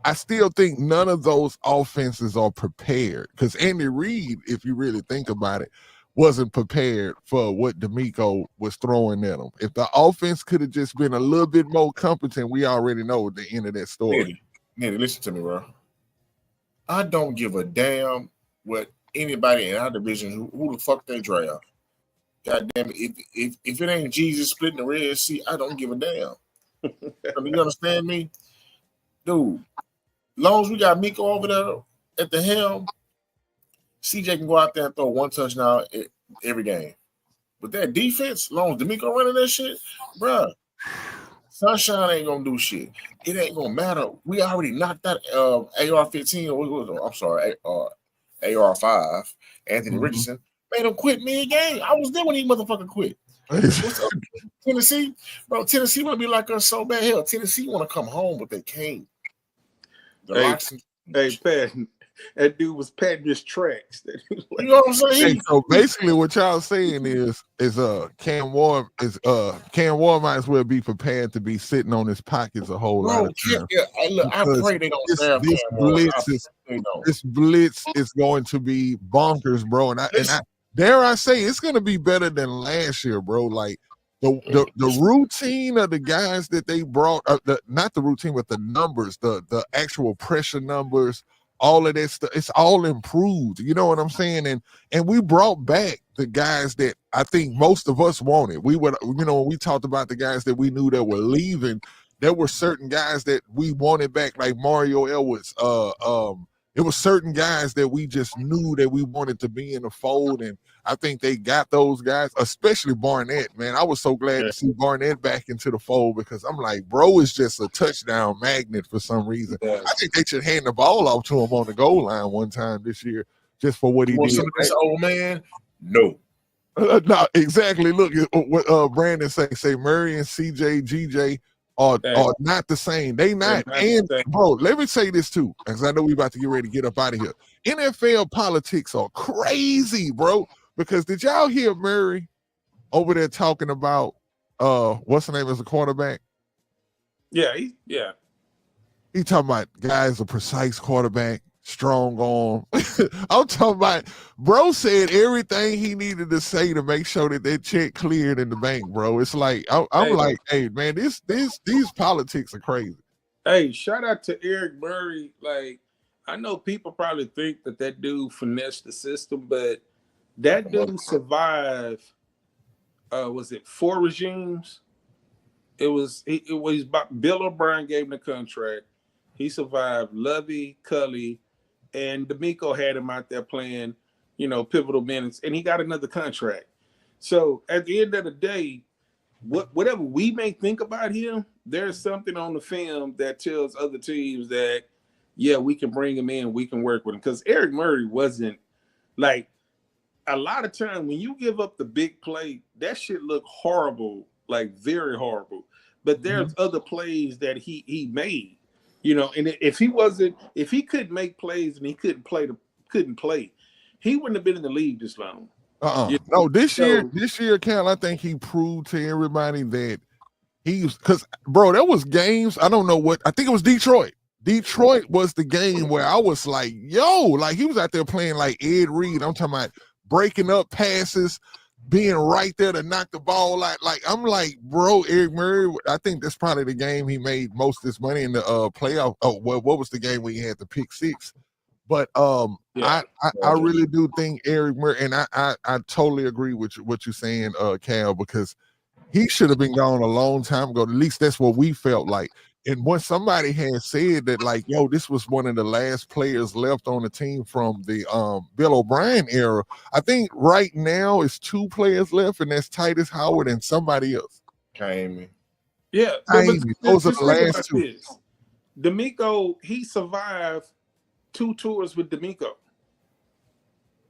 I still think none of those offenses are prepared because Andy Reid, if you really think about it, wasn't prepared for what D'Amico was throwing at him. If the offense could have just been a little bit more competent, we already know the end of that story. Nitty, listen to me, bro. I don't give a damn what anybody in our division who the fuck they draft. God damn it! If it ain't Jesus splitting the Red Sea, I don't give a damn. I mean, you understand me, dude? Long as we got Miko over there at the helm, CJ can go out there and throw one touchdown every game. With that defense, long as D'Amico running that shit, bro, Sunshine ain't gonna do shit. It ain't gonna matter. We already knocked that AR-15. I'm sorry, AR5, Anthony Richardson, made him quit mid-game. I was there when he motherfucker quit. What's up, Tennessee? Bro, Tennessee want to be like us so bad. Hell, Tennessee want to come home, but they can't. Hey, Pat, that dude was patting his tracks. You know what I'm saying? Hey, so basically, what y'all saying is Cam Ward might as well be prepared to be sitting on his pockets a whole lot of time. I pray they don't have this blitz is going to be bonkers, bro. And I dare I say it's going to be better than last year, bro. Like the routine of the guys that they brought, not the routine, but the numbers, the actual pressure numbers, all of that stuff, it's all improved. You know what I'm saying? And we brought back the guys that I think most of us wanted. We would, when we talked about the guys that we knew that were leaving, there were certain guys that we wanted back, like Mario Edwards. It was certain guys that we just knew that we wanted to be in the fold, and I think they got those guys, especially Barnett, man. I was so glad to see Barnett back into the fold because I'm like, bro is just a touchdown magnet for some reason. I think they should hand the ball off to him on the goal line one time this year just for what he did. Some of this old man? No. No, exactly. Look, what Brandon say Murray and CJ, GJ are not the same. They not. And bro, let me say this too, because I know we about to get ready to get up out of here. NFL politics are crazy, bro. Because did y'all hear Murray over there talking about what's the name as a quarterback? Yeah. He talking about guys a precise quarterback, strong arm. I'm talking about bro said everything he needed to say to make sure that check cleared in the bank, bro. It's like I'm like, hey man, these politics are crazy. Hey, shout out to Eric Murray. Like, I know people probably think that dude finessed the system, but that dude survived. Was it 4 regimes? It was about Bill O'Brien gave him the contract. He survived Lovey, Cully, and D'Amico had him out there playing, pivotal minutes, and he got another contract. So at the end of the day, whatever we may think about him, there's something on the film that tells other teams that, yeah, we can bring him in, we can work with him. Because Eric Murray wasn't like, a lot of time when you give up the big play, that shit look horrible, like very horrible. But there's other plays that he made, and if he couldn't make plays and he couldn't play, he wouldn't have been in the league this long. No, this year, Cal, I think he proved to everybody that because bro, there was games, I don't know what, I think it was Detroit. Detroit was the game where I was like, yo, like he was out there playing like Ed Reed. I'm talking about breaking up passes, being right there to knock the ball out. Like, I'm like, bro, Eric Murray, I think that's probably the game he made most of his money in the playoff. Oh, well, what was the game where he had the pick 6? But I really do think Eric Murray, and I totally agree with what you're saying, Cal, because he should have been gone a long time ago. At least that's what we felt like. And when somebody had said that, like, yo, this was one of the last players left on the team from the Bill O'Brien era, I think right now it's 2 players left, and that's Titus Howard and somebody else. Kamey. Yeah, those are the last 2. D'Amico, he survived 2 tours with D'Amico.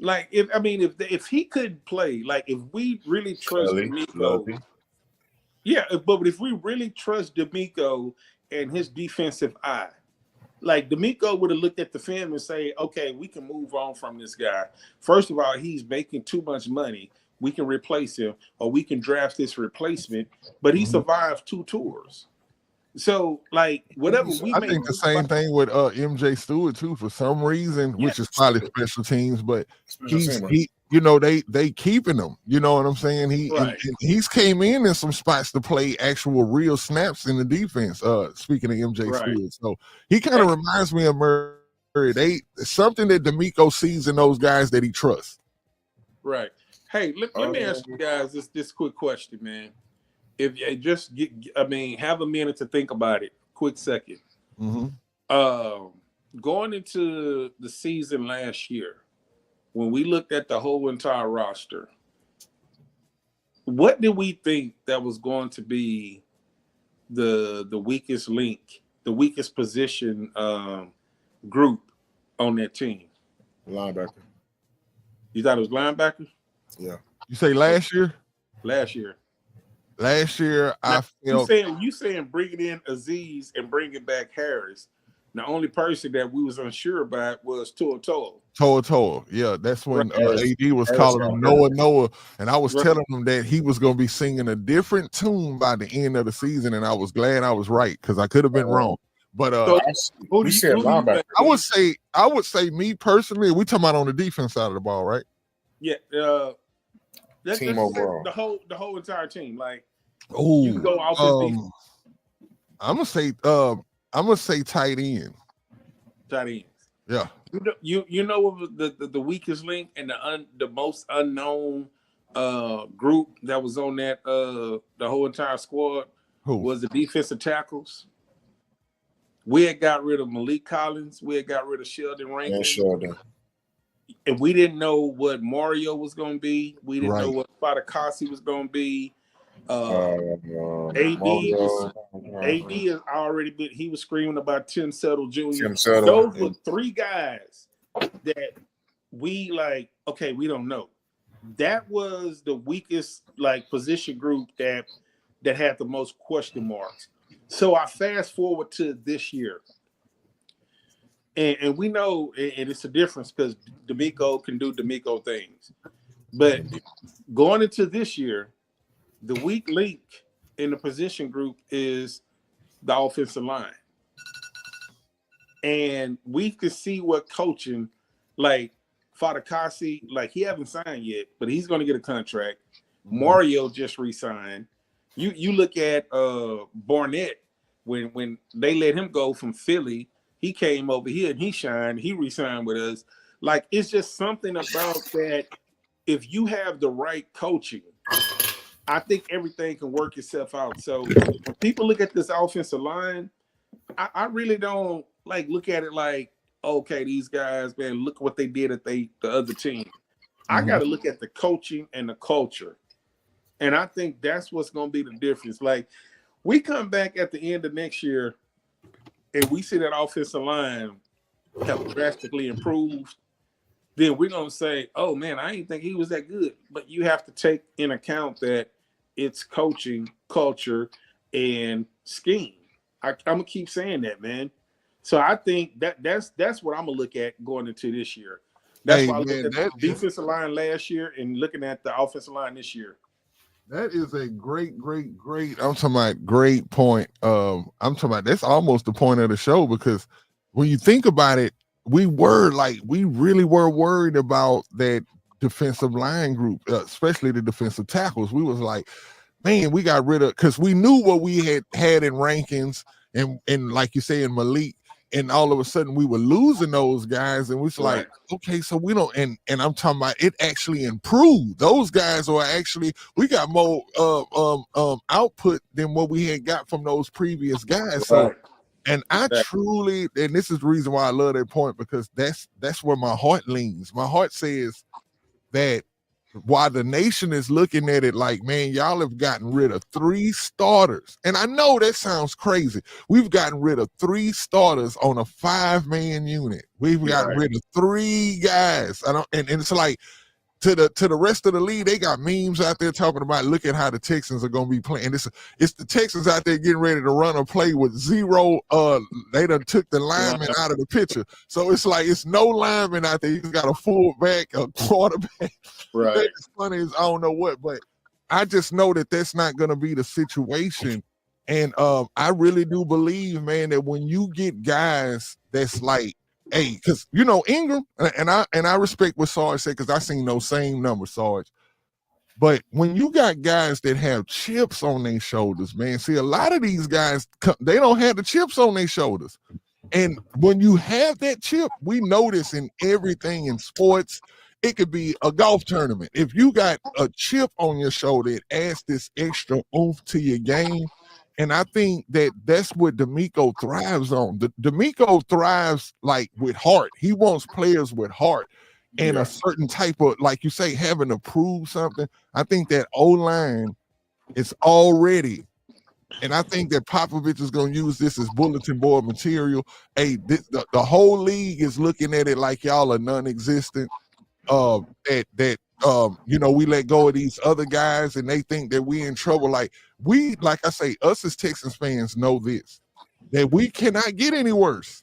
Like, if he couldn't play, like if we really trust D'Amico, but if we really trust D'Amico and his defensive eye, like D'Amico would have looked at the film and say, okay, we can move on from this guy. First of all, he's making too much money. We can replace him, or we can draft this replacement. But he survived 2 tours. So, like, whatever we I think the same thing with MJ Stewart too, for some reason, which is probably special teams, but they keeping him. You know what I'm saying? He's came in some spots to play actual real snaps in the defense. Speaking of MJ Stewart, so he kind of reminds me of Murray. Something that D'Amico sees in those guys that he trusts. Right. Hey, let me ask you guys this quick question, man. If you just have a minute to think about it, quick second. Going into the season last year, when we looked at the whole entire roster, what did we think that was going to be the weakest link, the weakest position group on that team? Linebacker. You thought it was linebacker? Yeah. You say last year? Last year. Last year, Now, I felt you saying bringing in Aziz and bringing back Harris. The only person that we was unsure about was Toa. Toa. Yeah, that's when Right. AD was Harris calling got him hurt. Noah, and I was Right. telling him that he was going to be singing a different tune by the end of the season, and I was glad I was right because I could have been wrong. But Who you said linebacker. I would say me personally, we talking about on the defense side of the ball, right? Yeah, Team overall. the whole entire team. Like, Oh, you can go offense, defense, I'm gonna say tight end. tight ends. Yeah. You know what was the weakest link and the most unknown group that was on that the whole entire squad was the defensive tackles. We had got rid of Malik Collins. We had got rid of Sheldon Rankin. Yeah, Sheldon. And we didn't know what Mario was going to be. We didn't know what Fadakasi was going to be. AD has already been. He was screaming about Tim Settle Jr. Those were three guys that we like. Okay, we don't know. That was the weakest position group that had the most question marks. So I fast forward to this year, and we know, and it's a difference because D'Amico can do D'Amico things, but going into this year, the weak link in the position group is the offensive line. And we could see what coaching, like Fadakasi, he haven't signed yet, but he's going to get a contract. Mario just re-signed. You look at Barnett, when they let him go from Philly, he came over here and he shined. He re-signed with us. It's just something about that. If you have the right coaching, I think everything can work itself out. So when people look at this offensive line, I really don't look at it like, okay, these guys, man, look what they did at the other team. I got to look at the coaching and the culture. And I think that's what's going to be the difference. We come back at the end of next year and we see that offensive line have drastically improved, then we're going to say, oh, man, I didn't think he was that good. But you have to take in account that it's coaching, culture, and scheme. I'm going to keep saying that, man. So I think that's what I'm going to look at going into this year. That's why I looked at the defensive line last year and looking at the offensive line this year. That is a great, I'm talking about great point. I'm talking about that's almost the point of the show, because when you think about it, we really were worried about that defensive line group, especially the defensive tackles. We was like, man, we got rid of, because we knew what we had in Rankins and like you say in Malik, and all of a sudden we were losing those guys, and we was like, okay, so we don't, and I'm talking about it actually improved. Those guys are actually, we got more output than what we had got from those previous guys. So, and I truly, and this is the reason why I love that point, because that's where my heart leans. My heart says that while the nation is looking at it like, man, y'all have gotten rid of 3 starters. And I know that sounds crazy. We've gotten rid of 3 starters on a 5-man unit. We've gotten rid of 3 guys. And it's like, to the rest of the league, they got memes out there talking about, look at how the Texans are going to be playing. It's the Texans out there getting ready to run a play with 0. They done took the lineman out of the picture. So it's like, it's no lineman out there. You got a fullback, a quarterback. Right. It's funny as I don't know what, but I just know that that's not going to be the situation. And I really do believe, man, that when you get guys that's like, hey, because Ingram, and I respect what Sarge said, because I seen those same numbers, Sarge. But when you got guys that have chips on their shoulders, man, see, a lot of these guys, they don't have the chips on their shoulders. And when you have that chip, we notice in everything in sports, it could be a golf tournament. If you got a chip on your shoulder, it adds this extra oomph to your game. And I think that's what D'Amico thrives on. D'Amico thrives with heart. He wants players with heart and a certain type of, like you say, having to prove something. I think that O-line is already And I think that Popovich is going to use this as bulletin board material. Hey, the whole league is looking at it like y'all are non-existent. We let go of these other guys and they think that we in trouble. Like I say, us as Texans fans know this, that we cannot get any worse.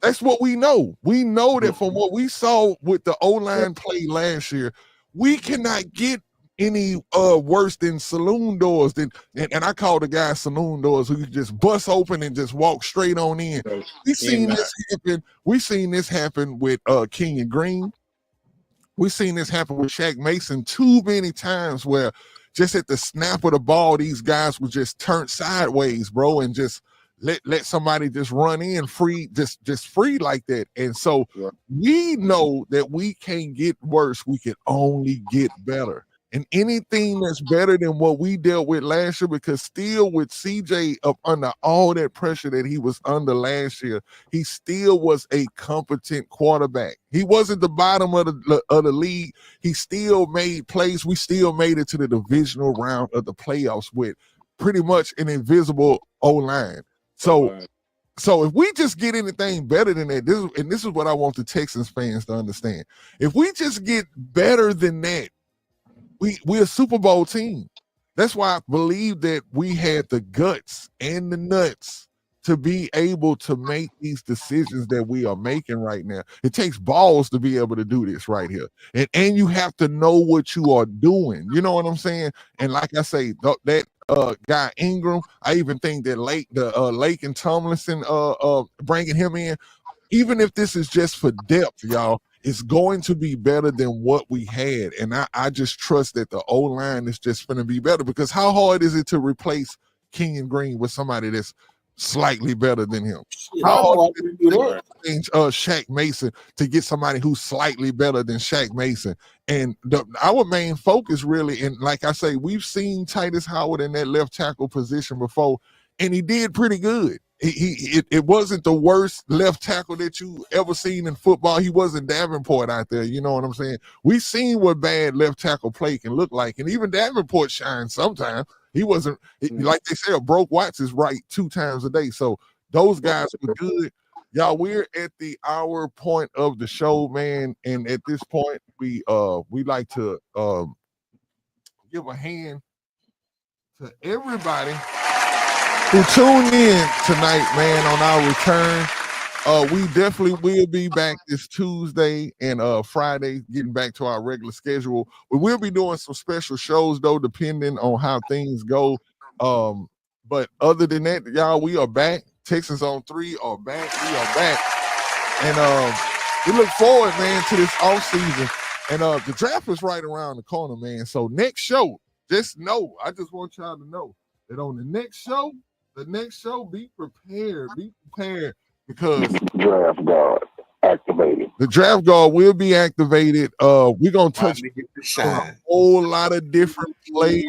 That's what we know. We know that from what we saw with the O-line play last year, we cannot get any worse than saloon doors. And I call the guys saloon doors who you just bust open and just walk straight on in. We seen this happen. We seen this happen with Kenyon Green. We've seen this happen with Shaq Mason too many times where just at the snap of the ball, these guys would just turn sideways, bro, and just let somebody just run in free, just free like that. And so we know that we can't get worse. We can only get better. And anything that's better than what we dealt with last year, because still with CJ up under all that pressure that he was under last year, he still was a competent quarterback. He wasn't the bottom of the league. He still made plays. We still made it to the divisional round of the playoffs with pretty much an invisible O-line. So if we just get anything better than that, this is what I want the Texans fans to understand. If we just get better than that, we're a Super Bowl team. That's why I believe that we had the guts and the nuts to be able to make these decisions that we are making right now. It takes balls to be able to do this right here. And you have to know what you are doing. You know what I'm saying? And like I say, that guy Ingram, I even think that Lake and Tomlinson bringing him in, even if this is just for depth, y'all, it's going to be better than what we had. And I just trust that the O-line is just going to be better, because how hard is it to replace Kenyon Green with somebody that's slightly better than him? How hard is it to change Shaq Mason to get somebody who's slightly better than Shaq Mason? And our main focus really, and like I say, we've seen Titus Howard in that left tackle position before, and he did pretty good. It wasn't the worst left tackle that you ever seen in football. He wasn't Davenport out there. You know what I'm saying? We've seen what bad left tackle play can look like. And even Davenport shines sometimes. He wasn't, like they say, a broke watch is right 2 times a day. So those guys were good. Y'all, we're at the hour point of the show, man. And at this point, we like to give a hand to everybody who tuned in tonight, man, on our return. We definitely will be back this Tuesday and Friday, getting back to our regular schedule. We will be doing some special shows, though, depending on how things go. But other than that, y'all, we are back. Texans on 3 are back. We are back. And we look forward, man, to this offseason. And the draft is right around the corner, man. So next show, just know, I just want y'all to know that on the next show, be prepared, because draft guard activated. The draft guard will be activated. We're gonna touch on a whole lot of different players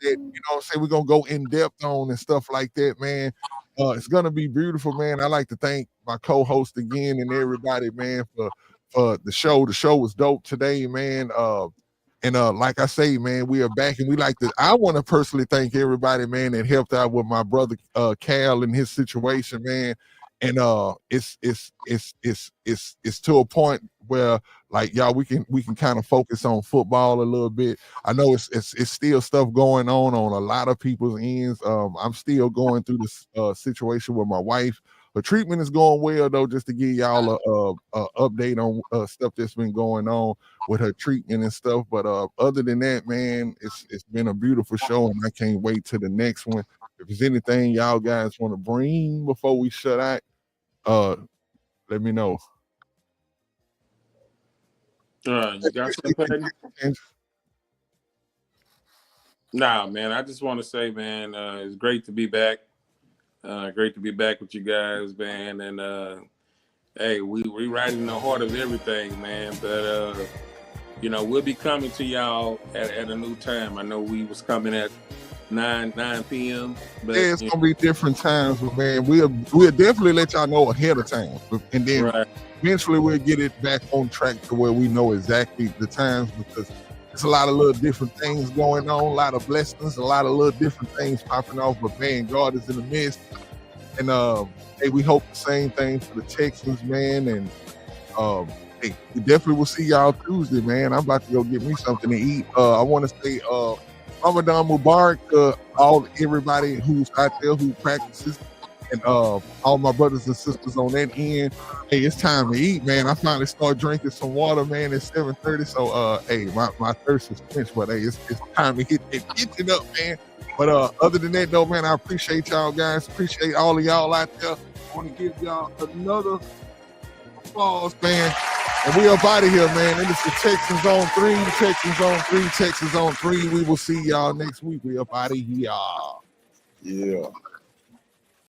that, you know what I'm saying, we're gonna go in depth on and stuff like that, man. It's gonna be beautiful, man. I like to thank my co-host again and everybody, man, for the show. The show was dope today, man. And like I say, man, we are back, and I want to personally thank everybody, man, that helped out with my brother Cal in his situation, man. And it's to a point where, like, y'all, we can kind of focus on football a little bit. I know it's still stuff going on a lot of people's ends. I'm still going through this situation with my wife. Her treatment is going well, though, just to give y'all a update on stuff that's been going on with her treatment and stuff. But other than that, man, it's been a beautiful show, and I can't wait to the next one. If there's anything y'all guys want to bring before we shut out, let me know. You got something? Nah, man, I just want to say, man, it's great to be back. Great to be back with you guys, man. And hey, we right in the heart of everything, man. But we'll be coming to y'all at a new time. I know we was coming at 9 p.m. But yeah, it's gonna be different times, but man, we'll definitely let y'all know ahead of time, and then eventually we'll get it back on track to where we know exactly the times, because It's a lot of little different things going on, a lot of blessings, a lot of little different things popping off. But man, God is in the midst. And hey, we hope the same thing for the Texans, man. And hey, we definitely will see y'all Tuesday, man. I'm about to go get me something to eat. I want to say Ramadan Mubarak to everybody who's out there who practices, and all my brothers and sisters on that end. Hey, it's time to eat, man. I finally started drinking some water, man, at 7:30. So hey, my thirst is quenched, but hey, it's time to hit that kitchen up, man. But other than that, though, man, I appreciate y'all guys. Appreciate all of y'all out there. I want to give y'all another applause, man. And we up out of here, man. And it's the Texans on 3, Texans on 3, Texans on 3. We will see y'all next week. We up out of here. Yeah.